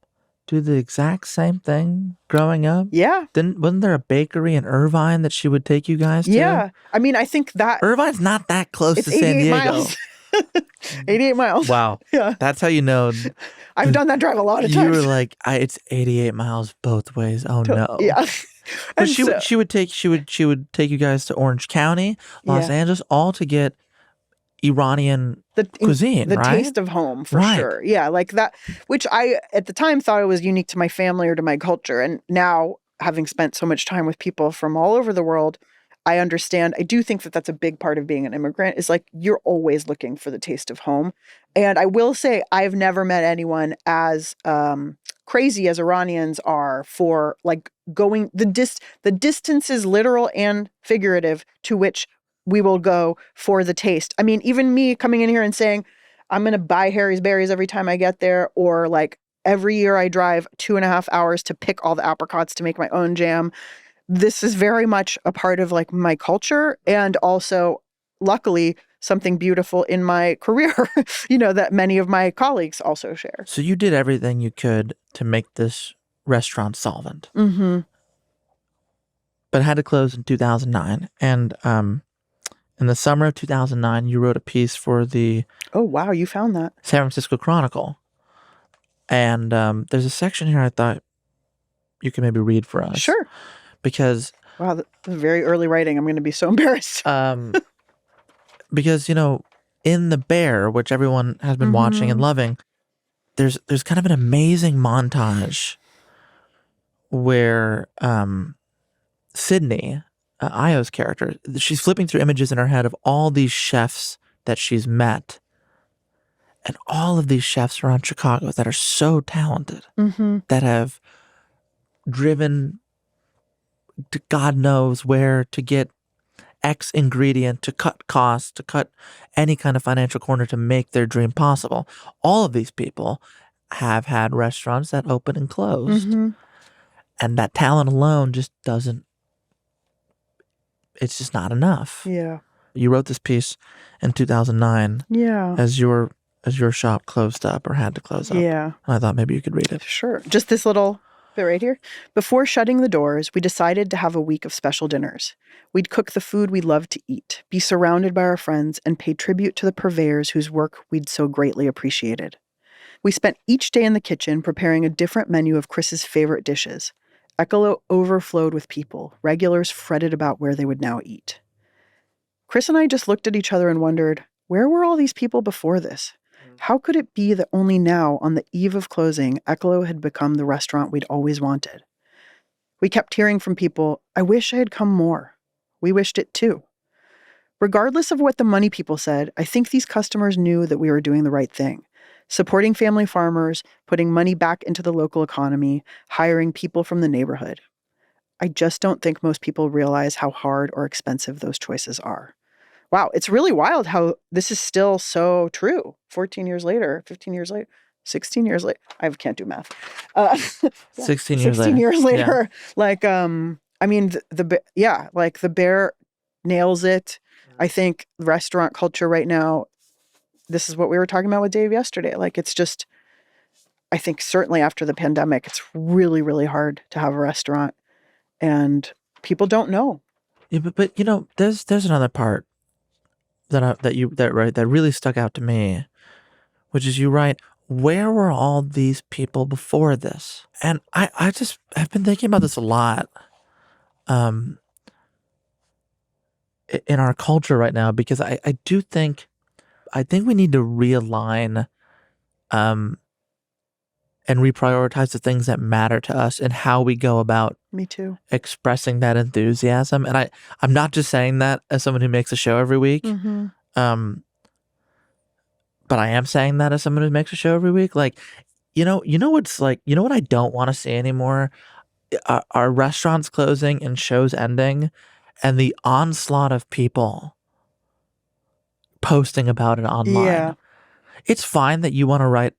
do the exact same thing growing up? Yeah. Wasn't there a bakery in Irvine that she would take you guys to? Yeah. I mean, I think that Irvine's not that close to it's San 88 Diego. miles. 88 miles. Wow. Yeah. That's how you know. I've done that drive a lot of You times. were like, it's 88 miles both ways. Oh no. Yeah. But And she would take you guys to Orange County, Los Angeles, all to get Iranian cuisine, the right? taste of home, for Right. sure. Yeah, like that, which I at the time thought it was unique to my family or to my culture. And now, having spent so much time with people from all over the world, I understand. I do think that that's a big part of being an immigrant, is like you're always looking for the taste of home. And I will say I've never met anyone as crazy as Iranians are for like going the distances, literal and figurative, to which we will go for the taste. I mean, even me coming in here and saying, I'm going to buy Harry's Berries every time I get there, or like every year I drive 2.5 hours to pick all the apricots to make my own jam. This is very much a part of like my culture, and also, luckily, something beautiful in my career, that many of my colleagues also share. So you did everything you could to make this restaurant solvent. Mm-hmm. But it had to close in 2009. And in the summer of 2009, you wrote a piece for the Oh, wow, you found that. San Francisco Chronicle. And there's a section here I thought you could maybe read for us. Sure. Because wow, that's very early writing. I'm going to be so embarrassed. Because in The Bear, which everyone has been watching and loving, there's kind of an amazing montage where Sydney, Io's character, she's flipping through images in her head of all these chefs that she's met, and all of these chefs around Chicago that are so talented, that have driven to God knows where to get X ingredient, to cut costs, to cut any kind of financial corner to make their dream possible. All of these people have had restaurants that open and closed. And that talent alone just doesn't, it's just not enough. Yeah. You wrote this piece in 2009 as your shop closed up or had to close up. Yeah. And I thought maybe you could read it. Sure. Just this little bit right here. Before shutting the doors, we decided to have a week of special dinners. We'd cook the food we loved to eat, be surrounded by our friends, and pay tribute to the purveyors whose work we'd so greatly appreciated. We spent each day in the kitchen preparing a different menu of Chris's favorite dishes. Ekolo overflowed with people. Regulars fretted about where they would now eat. Chris and I just looked at each other and wondered, where were all these people before this? How could it be that only now, on the eve of closing, Ekolo had become the restaurant we'd always wanted? We kept hearing from people, I wish I had come more. We wished it too. Regardless of what the money people said, I think these customers knew that we were doing the right thing. Supporting family farmers, putting money back into the local economy, hiring people from the neighborhood. I just don't think most people realize how hard or expensive those choices are. Wow, it's really wild how this is still so true. 14 years later, 15 years later, 16 years later. I can't do math. 16 years 16 later. years later. Yeah. Like, I mean, like The Bear nails it. I think restaurant culture right now, this is what we were talking about with Dave yesterday. Like, it's just, I think certainly after the pandemic, it's really, really hard to have a restaurant, and people don't know. Yeah, but there's another part that really stuck out to me, which is you write, where were all these people before this? And I've been thinking about this a lot in our culture right now, because I think we need to realign and reprioritize the things that matter to us and how we go about Me too. expressing that enthusiasm. And I'm not just saying that as someone who makes a show every week. but I am saying that as someone who makes a show every week. Like, what's like, what I don't want to see anymore are restaurants closing and shows ending, and the onslaught of people posting about it online. Yeah. It's fine that you want to write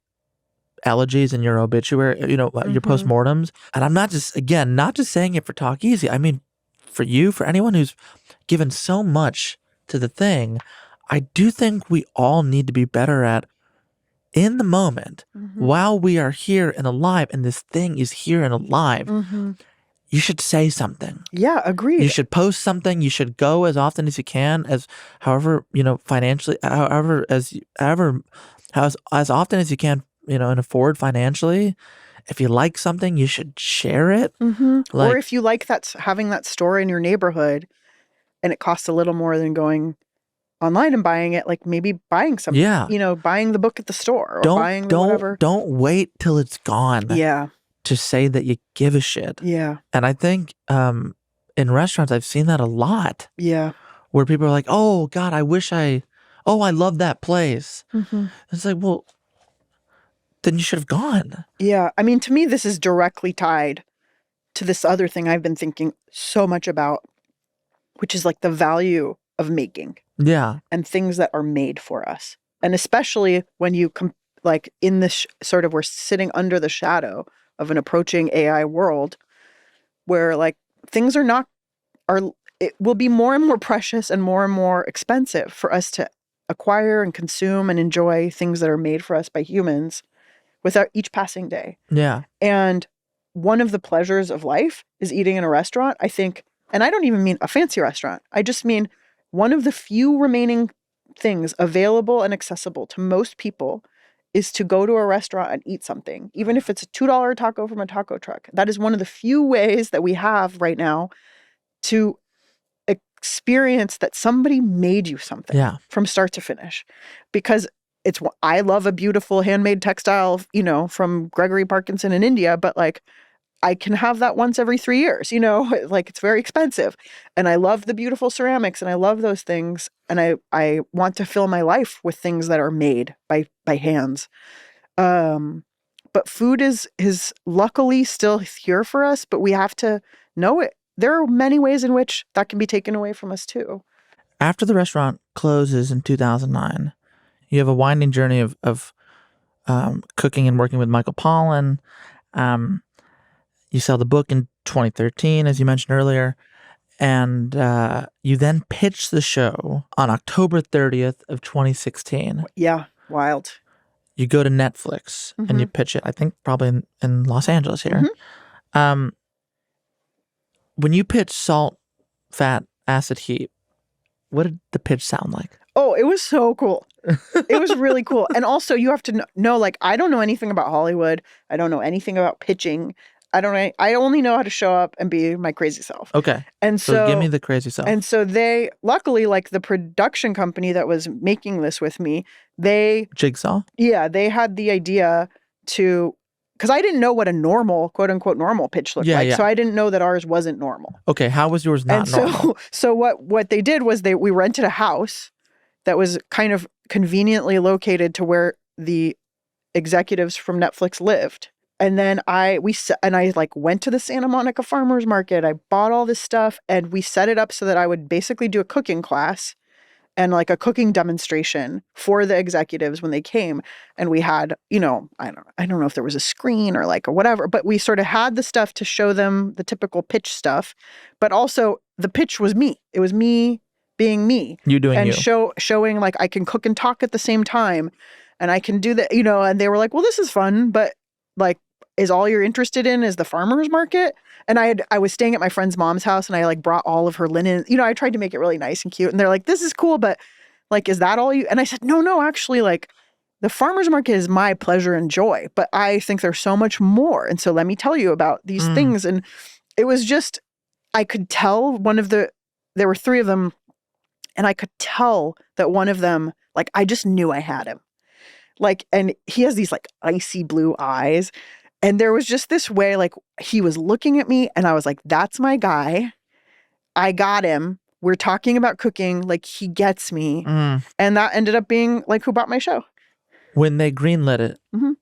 elegies in your obituary, your postmortems. And I'm not just saying it for talk easy. I mean, for you, for anyone who's given so much to the thing, I do think we all need to be better at, in the moment, while we are here and alive, and this thing is here and alive, you should say something. Yeah, agreed. You should post something. You should go as often as you can, however financially, as often as you can, and afford financially. If you like something, you should share it. Or if you like having that store in your neighborhood, and it costs a little more than going online and buying it, like maybe buying something. Yeah. Buying the book at the store, or buying whatever. Don't wait till it's gone. Yeah. To say that you give a shit. Yeah. And I think in restaurants, I've seen that a lot. Yeah. Where people are like, oh, God, I love that place. It's like, well, then you should have gone. Yeah. I mean, to me, this is directly tied to this other thing I've been thinking so much about, which is like the value of making. Yeah. And things that are made for us. And especially when you, like in this sort of, we're sitting under the shadow of an approaching AI world where like things it will be more and more precious and more expensive for us to acquire and consume and enjoy things that are made for us by humans without each passing day. Yeah. And one of the pleasures of life is eating in a restaurant, I think, and I don't even mean a fancy restaurant. I just mean one of the few remaining things available and accessible to most people is to go to a restaurant and eat something, even if it's a $2 taco from a taco truck. That is one of the few ways that we have right now to experience that somebody made you something from start to finish. Because I love a beautiful handmade textile, from Gregory Parkinson in India, but like I can have that once every 3 years, like it's very expensive. And I love the beautiful ceramics and I love those things. And I want to fill my life with things that are made by hands. But food is luckily still here for us, but we have to know it. There are many ways in which that can be taken away from us too. After the restaurant closes in 2009, you have a winding journey of cooking and working with Michael Pollan. You sell the book in 2013, as you mentioned earlier, and you then pitched the show on October 30th of 2016. Yeah, wild. You go to Netflix and you pitch it, I think probably in Los Angeles here. When you pitch Salt, Fat, Acid, Heat, what did the pitch sound like? Oh, it was so cool. It was really cool. And also you have to know, like, I don't know anything about Hollywood. I don't know anything about pitching. I only know how to show up and be my crazy self. Okay. And so give me the crazy self. And so they, luckily, like the production company that was making this with me, Jigsaw? Yeah, they had the idea because I didn't know what a normal, quote unquote, normal pitch looked like. Yeah. So I didn't know that ours wasn't normal. Okay. How was yours not normal? So what they did was we rented a house that was kind of conveniently located to where the executives from Netflix lived. And then I like went to the Santa Monica Farmers Market. I bought all this stuff and we set it up so that I would basically do a cooking class and like a cooking demonstration for the executives when they came. And we had, I don't know if there was a screen or like or whatever, but we sort of had the stuff to show them the typical pitch stuff. But also the pitch was me. It was me being me. You doing and you. Showing like I can cook and talk at the same time. And I can do that, and they were like, well, this is fun, but like, is all you're interested in is the farmer's market? And I was staying at my friend's mom's house and I like brought all of her linen. I tried to make it really nice and cute. And they're like, this is cool, but like, is that all you? And I said, no, actually, like the farmer's market is my pleasure and joy, but I think there's so much more. And so let me tell you about these things. And it was just, I could tell there were three of them and I could tell that one of them, like, I just knew I had him. Like, and he has these like icy blue eyes. And there was just this way, like, he was looking at me and I was like, that's my guy. I got him. We're talking about cooking. Like, he gets me. And that ended up being like who bought my show. When they greenlit it, Mhm.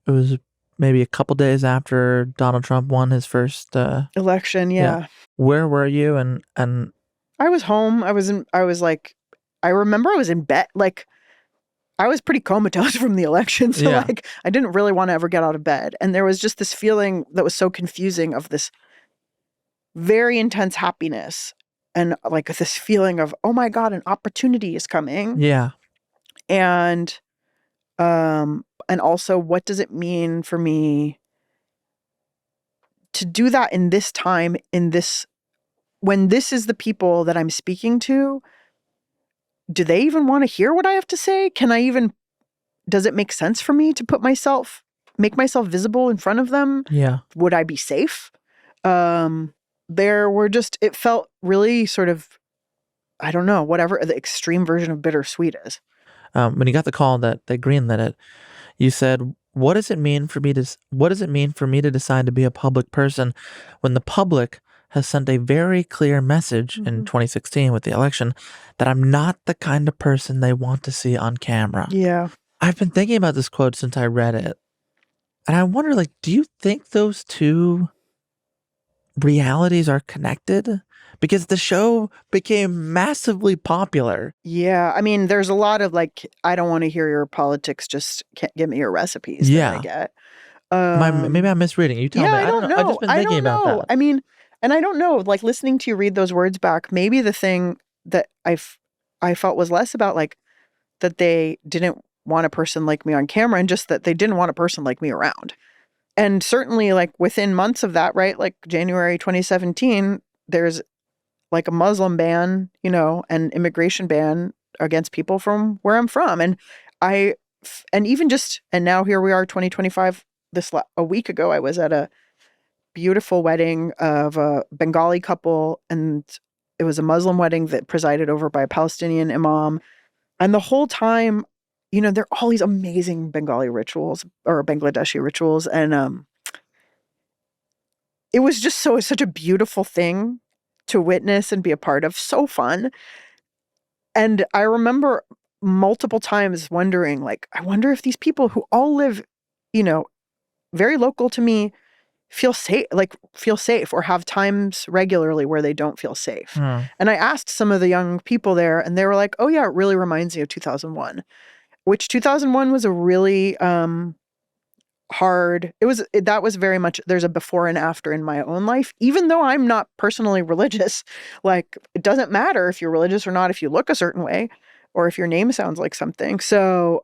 it was maybe a couple days after Donald Trump won his first. Election, yeah. Where were you? And I was home. I remember I was in bed. Like, I was pretty comatose from the election. So, Yeah. like, I didn't really want to ever get out of bed. And there was just this feeling that was so confusing of this very intense happiness and like this feeling of, oh my God, an opportunity is coming. yeah, And also, what does it mean for me to do that in this time, when this is the people that I'm speaking to? Do they even want to hear what I have to say? Does it make sense for me to make myself visible in front of them? yeah. Would I be safe? It felt really sort of, I don't know, whatever the extreme version of bittersweet is. When you got the call that they greenlit it, you said, "What does it mean for me to decide to be a public person when the public has sent a very clear message in 2016 with the election that I'm not the kind of person they want to see on camera?" Yeah. I've been thinking about this quote since I read it, and I wonder, like, do you think those two realities are connected? Because the show became massively popular. Yeah. I mean, there's a lot of like, I don't want to hear your politics, just can't give me your recipes that I get. Maybe I'm misreading. You tell me. I don't know. I've just been thinking about that. I mean, and I don't know, like listening to you read those words back, maybe the thing that I felt was less about like that they didn't want a person like me on camera and just that they didn't want a person like me around. And certainly like within months of that, right? Like January 2017, there's like a Muslim ban, and immigration ban against people from where I'm from. And and now here we are, 2025. A week ago, I was at a beautiful wedding of a Bengali couple, and it was a Muslim wedding that presided over by a Palestinian imam. And the whole time, there are all these amazing Bengali rituals or Bangladeshi rituals. And it was just such a beautiful thing to witness and be a part of. So fun. And I remember multiple times wondering, like, I wonder if these people who all live, very local to me feel safe or have times regularly where they don't feel safe. And I asked some of the young people there and they were like, oh yeah, it really reminds me of 2001, which 2001 was a really hard. That was very much, there's a before and after in my own life, even though I'm not personally religious. Like, it doesn't matter if you're religious or not, if you look a certain way or if your name sounds like something. So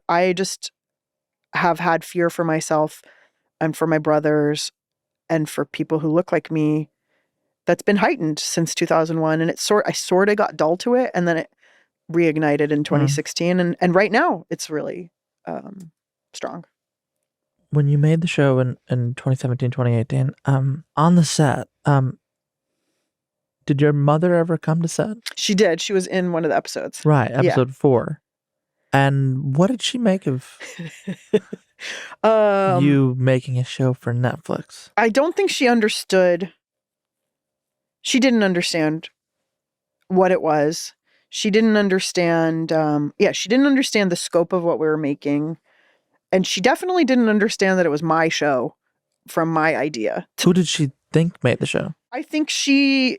I just have had fear for myself and for my brothers and for people who look like me that's been heightened since 2001. And I sort of got dull to it, and then it reignited in 2016. And right now it's really strong. When you made the show in 2017, 2018, on the set, did your mother ever come to set? She did. She was in one of the episodes. Right, episode 4. And what did she make of you making a show for Netflix? I don't think she understood. She didn't understand what it was. She didn't understand. She didn't understand the scope of what we were making. And she definitely didn't understand that it was my show from my idea. Who did she think made the show? I think she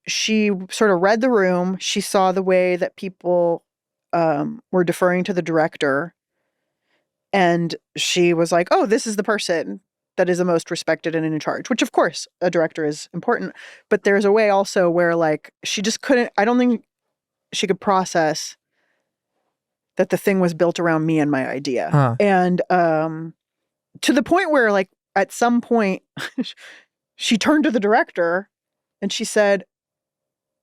sort of read the room. She saw the way that people were deferring to the director. And she was like, oh, this is the person that is the most respected and in charge, which of course a director is important. But there's a way also where like she just couldn't, I don't think she could process that the thing was built around me and my idea. And to the point where like at some point she turned to the director and she said,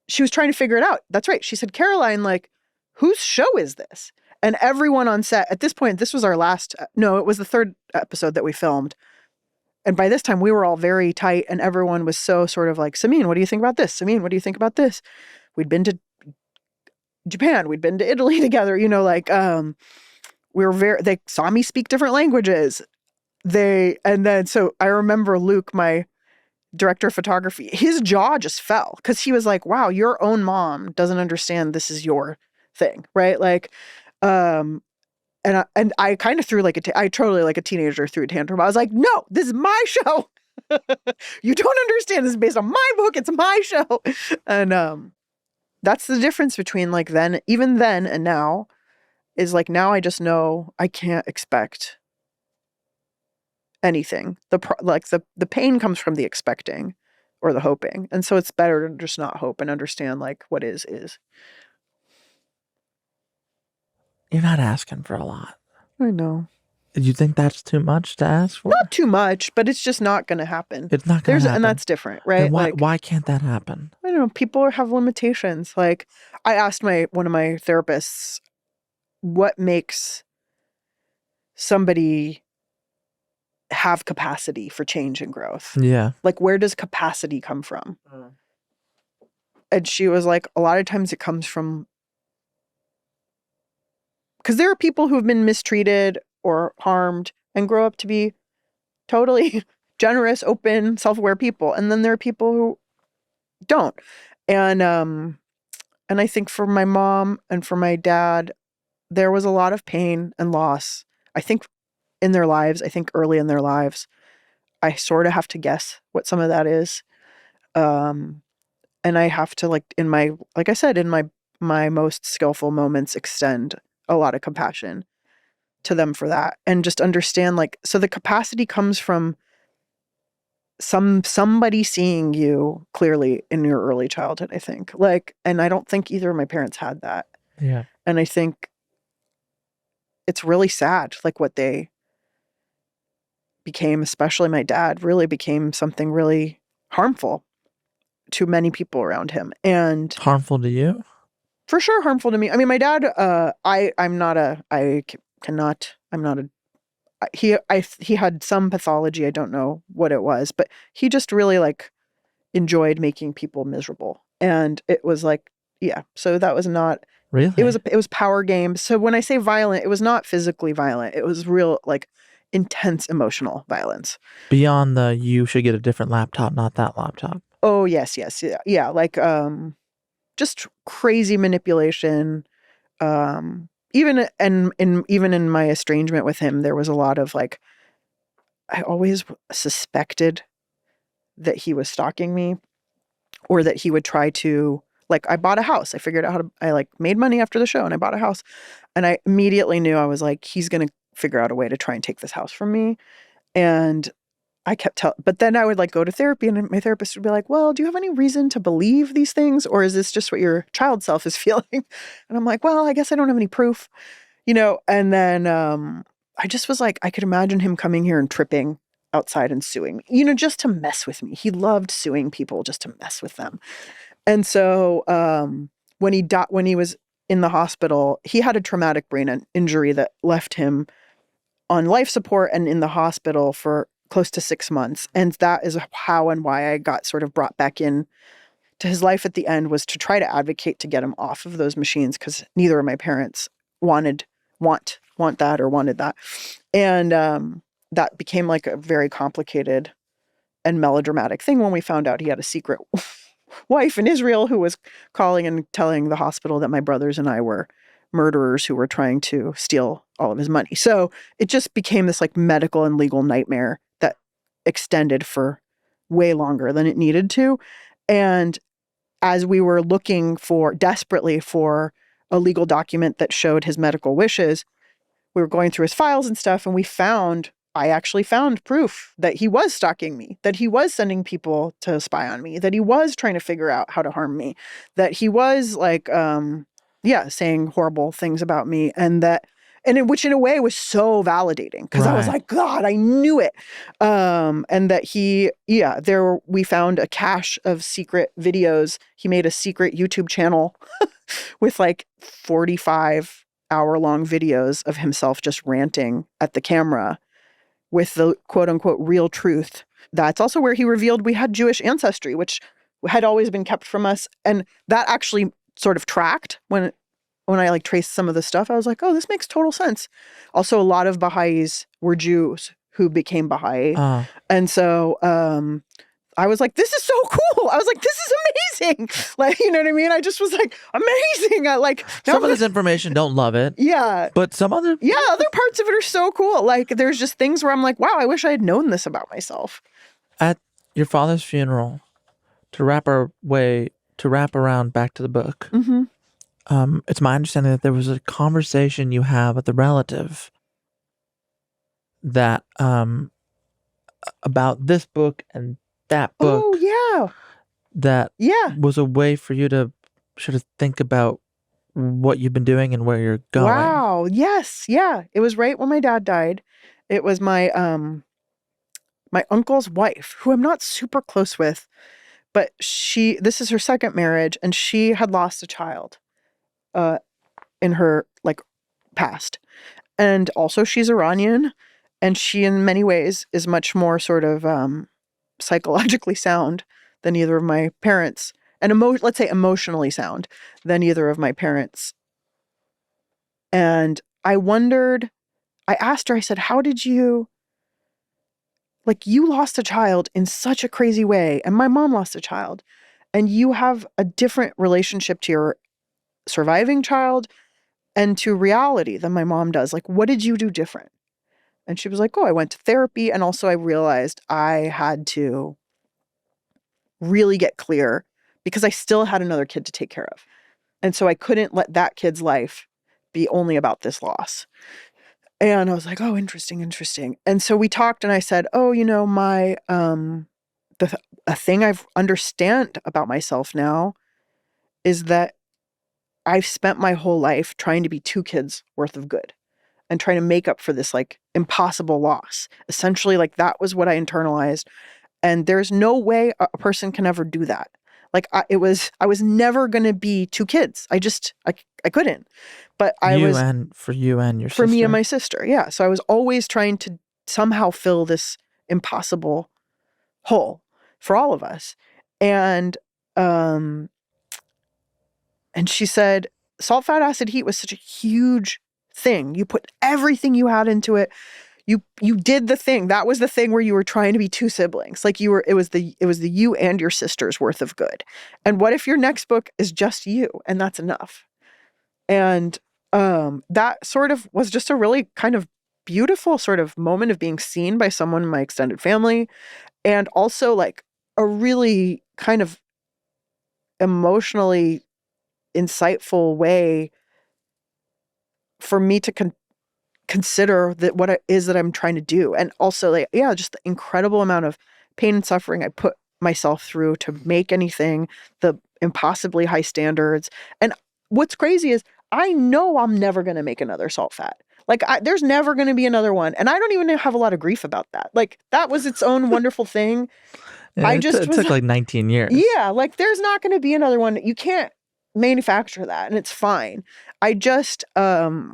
she was trying to figure it out. That's right. She said, Caroline, like, whose show is this? And everyone on set at this point, this was it was the 3rd episode that we filmed. And by this time we were all very tight and everyone was so sort of like, Samin, what do you think about this? Samin, what do you think about this? We'd been to Japan, we'd been to Italy together, they saw me speak different languages. So I remember Luke, my director of photography, his jaw just fell because he was like, wow, your own mom doesn't understand this is your thing, right? Like, and I kind of threw like I totally like a teenager threw a tantrum. I was like, no, this is my show. You don't understand. This is based on my book. It's my show. And that's the difference between like then, even then and now, is like now I just know I can't expect anything. The pain comes from the expecting or the hoping. And so it's better to just not hope and understand like what is. You're not asking for a lot. I know. Do you think that's too much to ask for? Not too much, but it's just not going to happen. It's not going to happen. And that's different, right? And why can't that happen? I don't know. People have limitations. Like I asked one of my therapists, what makes somebody have capacity for change and growth? Yeah. Like where does capacity come from? And she was like, a lot of times it comes from, because there are people who've been mistreated or harmed and grow up to be totally generous, open, self-aware people. And then there are people who don't. And I think for my mom and for my dad, there was a lot of pain and loss. I think in their lives, I think early in their lives, I sort of have to guess what some of that is. And I have to like I said, in my most skillful moments, extend a lot of compassion to them for that and just understand like, so the capacity comes from somebody seeing you clearly in your early childhood, I think. Like, and I don't think either of my parents had that. Yeah. And I think it's really sad, like what they became, especially my dad, really became something really harmful to many people around him. And harmful to you? For sure harmful to me. I mean, my dad, he had some pathology. I don't know what it was, but he just really like enjoyed making people miserable. And it was like, yeah, so that was not really, it was power games. So when I say violent, it was not physically violent. It was real, like intense emotional violence. Beyond the, you should get a different laptop, not that laptop. Oh, yes. Yeah. Like, just crazy manipulation. Even in my estrangement with him, there was a lot of like, I always suspected that he was stalking me or that he would try to, like, I bought a house. I figured out I like made money after the show and I bought a house and I immediately knew, I was like, he's going to figure out a way to try and take this house from me. And I kept but then I would like go to therapy and my therapist would be like, well, do you have any reason to believe these things? Or is this just what your child self is feeling? And I'm like, well, I guess I don't have any proof, and then, I just was like, I could imagine him coming here and tripping outside and suing me, just to mess with me. He loved suing people just to mess with them. And so, when he was in the hospital, he had a traumatic brain injury that left him on life support and in the hospital for close to 6 months. And that is how and why I got sort of brought back in to his life at the end, was to try to advocate to get him off of those machines, because neither of my parents want that or wanted that. And that became like a very complicated and melodramatic thing when we found out he had a secret wife in Israel who was calling and telling the hospital that my brothers and I were murderers who were trying to steal all of his money. So it just became this like medical and legal nightmare that extended for way longer than it needed to. And as we were looking desperately for a legal document that showed his medical wishes, we were going through his files and stuff, and I actually found proof that he was stalking me, that he was sending people to spy on me, that he was trying to figure out how to harm me, that he was like, saying horrible things about me, which in a way was so validating, because I was like, God, I knew it. And that we found a cache of secret videos. He made a secret YouTube channel with like 45-hour-long videos of himself just ranting at the camera with the quote unquote real truth. That's also where he revealed we had Jewish ancestry, which had always been kept from us. And that actually sort of tracked when I like traced some of the stuff. I was like, oh, this makes total sense. Also, a lot of Baha'is were Jews who became Baha'i. And so I was like, this is so cool. I was like, this is amazing. Like, you know what I mean? I just was like, amazing. I like Some of this information don't love it. Yeah. But some other other parts of it are so cool. Like there's just things where I'm like, wow, I wish I had known this about myself. At your father's funeral, to wrap around back to the book, it's my understanding that there was a conversation you have with a relative that about this book and that book. Oh yeah. That Yeah. was a way for you to sort of think about what you've been doing and where you're going. Wow. Yes. Yeah. It was right when my dad died. It was my my uncle's wife, who I'm not super close with, but this is her second marriage, and she had lost a child in her like past. And also she's Iranian, and she in many ways is much more sort of psychologically sound than either of my parents, and let's say emotionally sound than either of my parents. And I asked her, I said, how did you, like, you lost a child in such a crazy way, and my mom lost a child, and you have a different relationship to your surviving child and to reality than my mom does. Like, what did you do different? And she was like, oh, I went to therapy, and also I realized I had to really get clear because I still had another kid to take care of. And so I couldn't let that kid's life be only about this loss. And I was like, oh, interesting. And so we talked, and I said, oh, you know, my, a thing I've understand about myself now is that I've spent my whole life trying to be two kids worth of good and trying to make up for this like impossible loss. Essentially, like that was what I internalized. And there's no way a person can ever do that. Like I was never going to be two kids. I couldn't. But for you and your for sister. me and my sister. Yeah. So I was always trying to somehow fill this impossible hole for all of us. And she said, salt, fat, acid, heat was such a huge thing. You put everything you had into it. You did the thing. That was the thing where you were trying to be two siblings. Like it was the you and your sister's worth of good. And what if your next book is just you and that's enough? And that sort of was just a really kind of beautiful sort of moment of being seen by someone in my extended family, and also like a really kind of emotionally insightful way for me to consider that what it is that I'm trying to do. And also like, yeah, just the incredible amount of pain and suffering I put myself through to make anything, the impossibly high standards. And what's crazy is I know I'm never going to make another salt fat. Like there's never going to be another one. And I don't even have a lot of grief about that. Like that was its own wonderful thing. Yeah, it took like 19 years. Yeah. Like there's not going to be another one. You can't manufacture that, and it's fine. I just, yeah,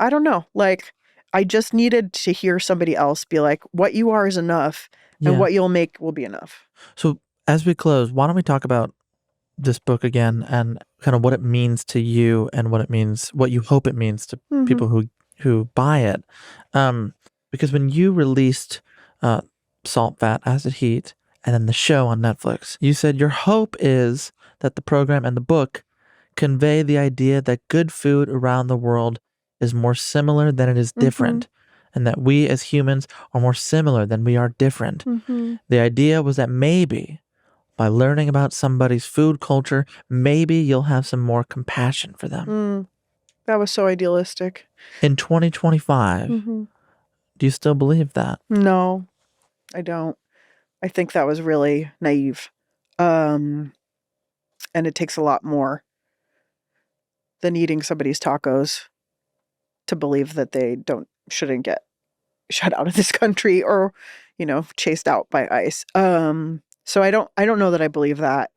I don't know. Like, I just needed to hear somebody else be like, what you are is enough, and what you'll make will be enough. So as we close, why don't we talk about this book again and kind of what it means to you and what you hope it means to people who buy it. Because when you released Salt, Fat, Acid, Heat, and then the show on Netflix, you said your hope is that the program and the book convey the idea that good food around the world is more similar than it is different, and that we as humans are more similar than we are different. The idea was that maybe by learning about somebody's food culture, maybe you'll have some more compassion for them. That was so idealistic. In 2025, do you still believe that? No, I don't. I think that was really naive. And it takes a lot more than eating somebody's tacos to believe that they shouldn't get shut out of this country or, you know, chased out by ICE. So I don't know that I believe that,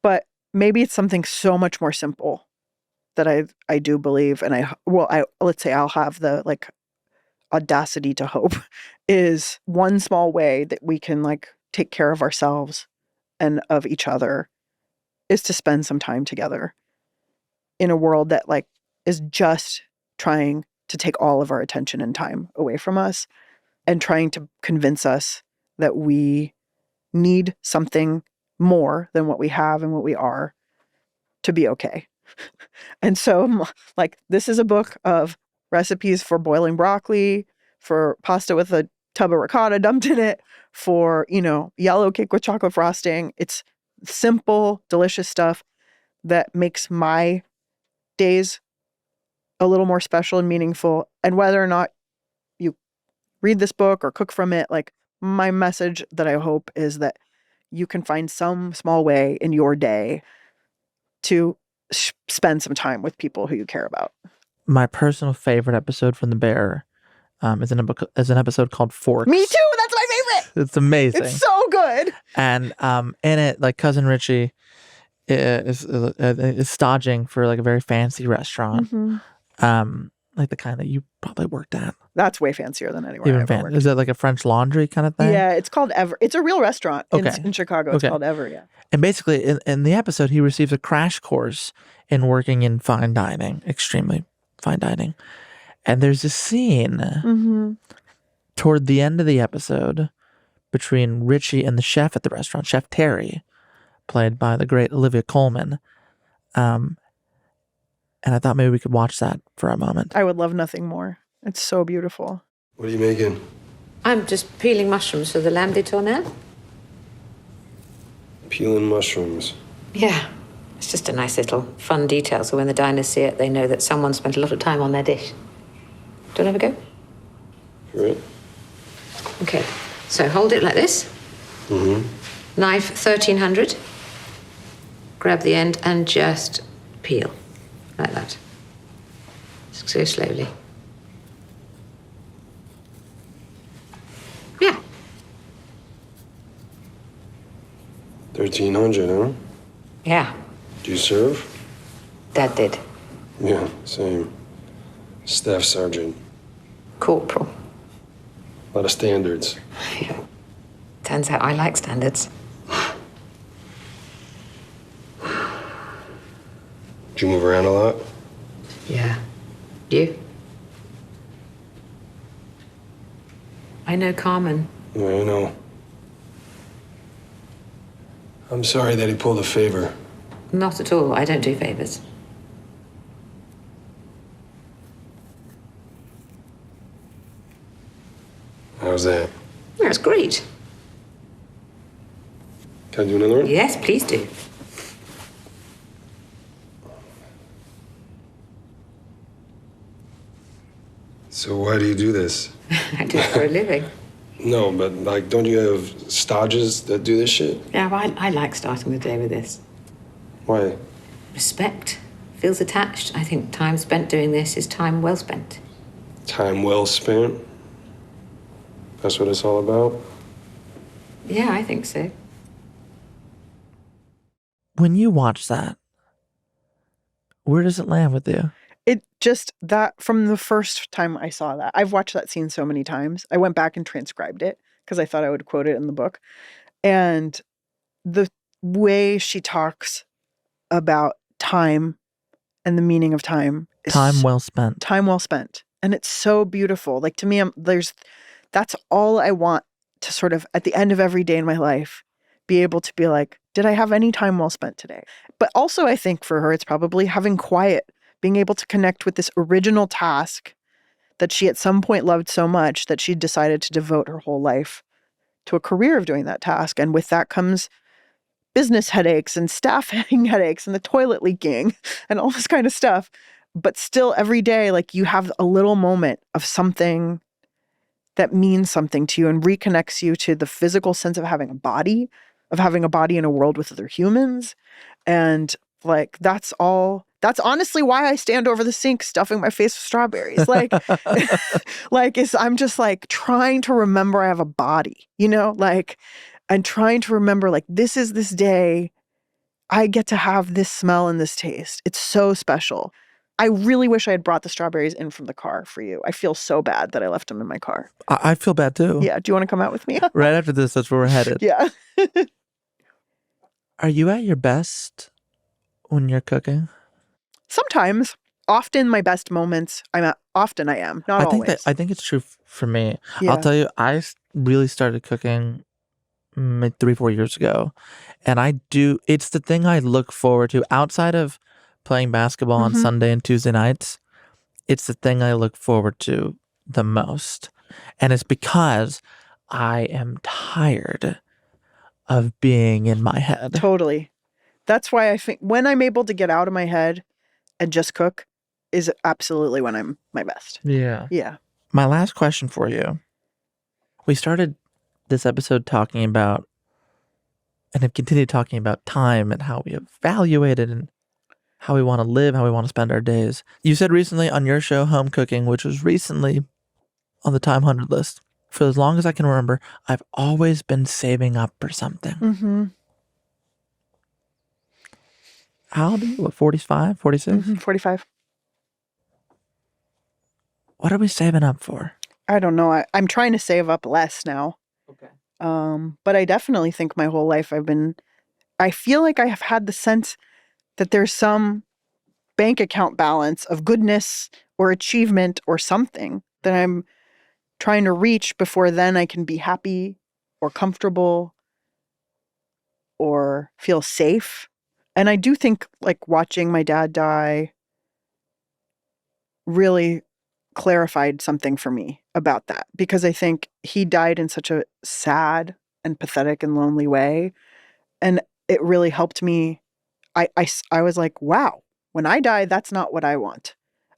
but maybe it's something so much more simple that I do believe. And let's say I'll have the like audacity to hope is one small way that we can like take care of ourselves and of each other is to spend some time together in a world that like is just trying to take all of our attention and time away from us and trying to convince us that we need something more than what we have and what we are to be okay. And so, like, this is a book of recipes for boiling broccoli, for pasta with a tub of ricotta dumped in it, for, yellow cake with chocolate frosting. It's simple, delicious stuff that makes my days a little more special and meaningful. And whether or not you read this book or cook from it, like, my message that I hope is that you can find some small way in your day to spend some time with people who you care about. My personal favorite episode from The Bear is an episode called Forks. Me too. That's my favorite. It's amazing. It's so good. And in it, like, Cousin Richie is staging for like a very fancy restaurant, like the kind that you probably worked at. That's way fancier than anywhere I've ever worked. Is it like a French Laundry kind of thing? Yeah, it's called Ever. It's a real restaurant in Chicago. It's called Ever, yeah. And basically, in the episode, he receives a crash course in working in fine dining, extremely fine dining. And there's a scene toward the end of the episode between Richie and the chef at the restaurant, Chef Terry, played by the great Olivia Colman. And I thought maybe we could watch that for a moment. I would love nothing more. It's so beautiful. What are you making? I'm just peeling mushrooms for the lamb de tournelle. Peeling mushrooms. Yeah, it's just a nice little fun detail, so when the diners see it, they know that someone spent a lot of time on their dish. Do you want to have a go? Right. Okay, so hold it like this. Knife 1300. Grab the end and just peel. Like that. Just go slowly. Yeah. 1300, huh? Yeah, Do you serve? Dad did. Yeah, same. Staff sergeant. Corporal. A lot of standards. Yeah. Turns out I like standards. Do you move around a lot? Yeah. You? I know Carmen. Yeah, I know. I'm sorry that he pulled a favor. Not at all. I don't do favors. How's that? That's great. Can I do another one? Yes, please do. So why do you do this? I do it for a living. No, but like, don't you have stages that do this shit? Yeah, well, I like starting the day with this. Why? Respect. Feels attached. I think time spent doing this is time well spent. Time well spent? That's what it's all about? Yeah, I think so. When you watch that, where does it land with you? It just, that from the first time I saw that, I've watched that scene so many times. I went back and transcribed it because I thought I would quote it in the book. And the way she talks about time and the meaning of time is Time well spent. Time well spent. And it's so beautiful. Like, to me, that's all I want to sort of, at the end of every day in my life, be able to be like, did I have any time well spent today? But also, I think for her, it's probably having quiet, being able to connect with this original task that she at some point loved so much that she decided to devote her whole life to a career of doing that task. And with that comes business headaches and staffing headaches and the toilet leaking and all this kind of stuff. But still, every day, like, you have a little moment of something that means something to you and reconnects you to the physical sense of having a body in a world with other humans. And like, that's honestly why I stand over the sink stuffing my face with strawberries. Like, I'm just like trying to remember I have a body, like, and trying to remember, like, this is this day I get to have this smell and this taste. It's so special. I really wish I had brought the strawberries in from the car for you. I feel so bad that I left them in my car. I feel bad too. Yeah. Do you want to come out with me? Right after this, that's where we're headed. Yeah. Are you at your best when you're cooking? Sometimes. often my best moments, often I am, not always. I think it's true for me. Yeah. I'll tell you, really started cooking maybe 3-4 years ago, and it's the thing I look forward to outside of playing basketball on Sunday and Tuesday nights. It's the thing I look forward to the most, and it's because I am tired of being in my head. Totally. That's why I think when I'm able to get out of my head and just cook is absolutely when I'm my best. Yeah. Yeah. My last question for you. We started this episode talking about and have continued talking about time and how we evaluate it and how we want to live, how we want to spend our days. You said recently on your show, Home Cooking, which was recently on the Time 100 list, for as long as I can remember, I've always been saving up for something. Mm-hmm. How old are you? What, 45, 46? 45. What are we saving up for? I don't know. I'm trying to save up less now. Okay. But I definitely think my whole life I feel like I have had the sense that there's some bank account balance of goodness or achievement or something that I'm trying to reach before then I can be happy or comfortable or feel safe. And I do think like watching my dad die really clarified something for me about that, because I think he died in such a sad and pathetic and lonely way. And it really helped me. I was like, wow, when I die, that's not what I want.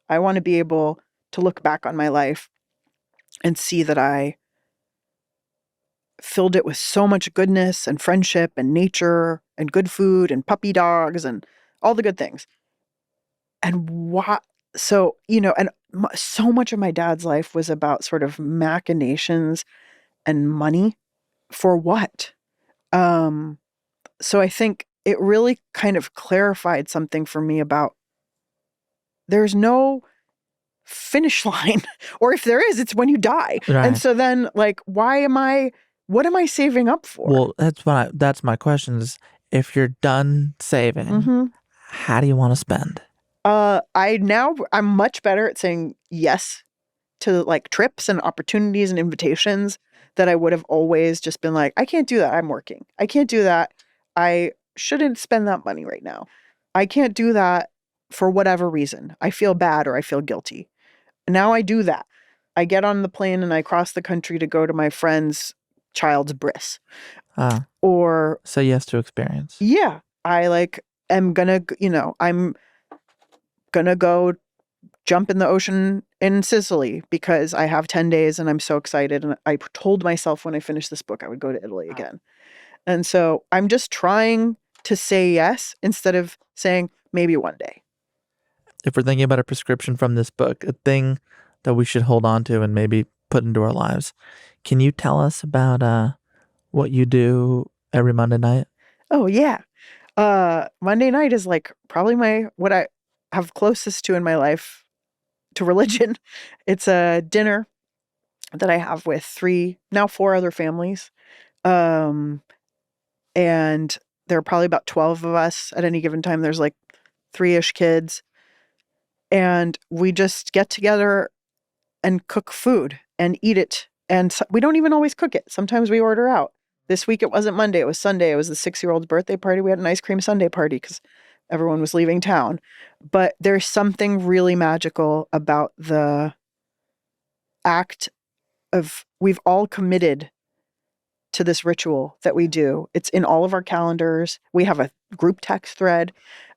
I want to be able to look back on my life and see that I filled it with so much goodness and friendship and nature and good food and puppy dogs and all the good things. And so so much of my dad's life was about sort of machinations and money for what? So I think it really kind of clarified something for me about there's no finish line, or if there is, it's when you die. Right. And so then like, what am I saving up for? Well, that's my question is, if you're done saving, how do you want to spend? I'm much better at saying yes to like trips and opportunities and invitations that I would have always just been like, I can't do that. I'm working. I can't do that. I shouldn't spend that money right now. I can't do that for whatever reason. I feel bad or I feel guilty. Now I do that. I get on the plane and I cross the country to go to my friend's child's bris. Or say yes to experience. Yeah. I am gonna, I'm gonna go jump in the ocean in Sicily because I have 10 days and I'm so excited. And I told myself when I finished this book, I would go to Italy again. And so I'm just trying to say yes instead of saying maybe one day. If we're thinking about a prescription from this book, a thing that we should hold on to and maybe put into our lives, can you tell us about what you do every Monday night? Oh, yeah. Monday night is like probably what I have closest to in my life to religion. It's a dinner that I have with 4 other families. And there are probably about 12 of us at any given time. There's like 3-ish kids. And we just get together and cook food and eat it. And we don't even always cook it. Sometimes we order out. This week it wasn't Monday, it was Sunday. It was the 6-year-old's birthday party. We had an ice cream sundae party because everyone was leaving town. But there's something really magical about the act of we've all committed to this ritual that we do. It's in all of our calendars. We have a group text thread.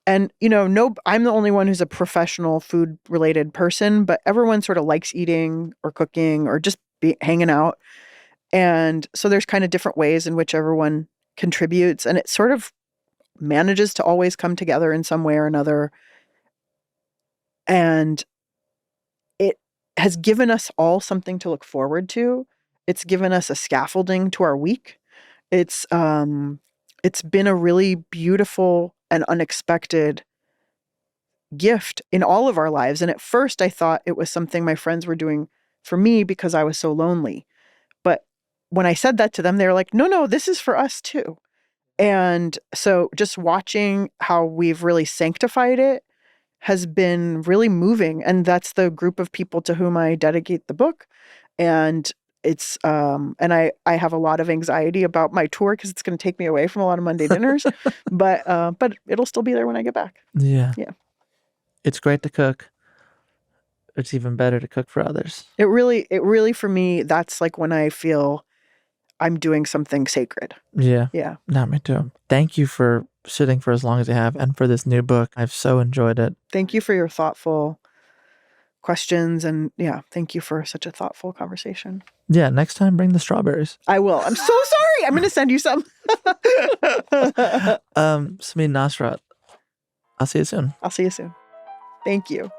And, I'm the only one who's a professional food-related person, but everyone sort of likes eating or cooking or just hanging out. And so there's kind of different ways in which everyone contributes, and it sort of manages to always come together in some way or another. And it has given us all something to look forward to. It's given us a scaffolding to our week. It's been a really beautiful and unexpected gift in all of our lives. And at first I thought it was something my friends were doing for me because I was so lonely. But when I said that to them, they were like, no, this is for us too. And so just watching how we've really sanctified it has been really moving. And that's the group of people to whom I dedicate the book. And it's and I have a lot of anxiety about my tour because it's going to take me away from a lot of Monday dinners, but it'll still be there when I get back. Yeah. Yeah. It's great to cook. It's even better to cook for others. It really for me, that's like when I feel I'm doing something sacred. Yeah. Yeah. No, me too. Thank you for sitting for as long as you have and for this new book. I've so enjoyed it. Thank you for your thoughtful questions, and yeah, thank you for such a thoughtful conversation. Yeah, next time bring the strawberries. I will. I'm so sorry. I'm going to send you some. Samin Nosrat. I'll see you soon. I'll see you soon. Thank you.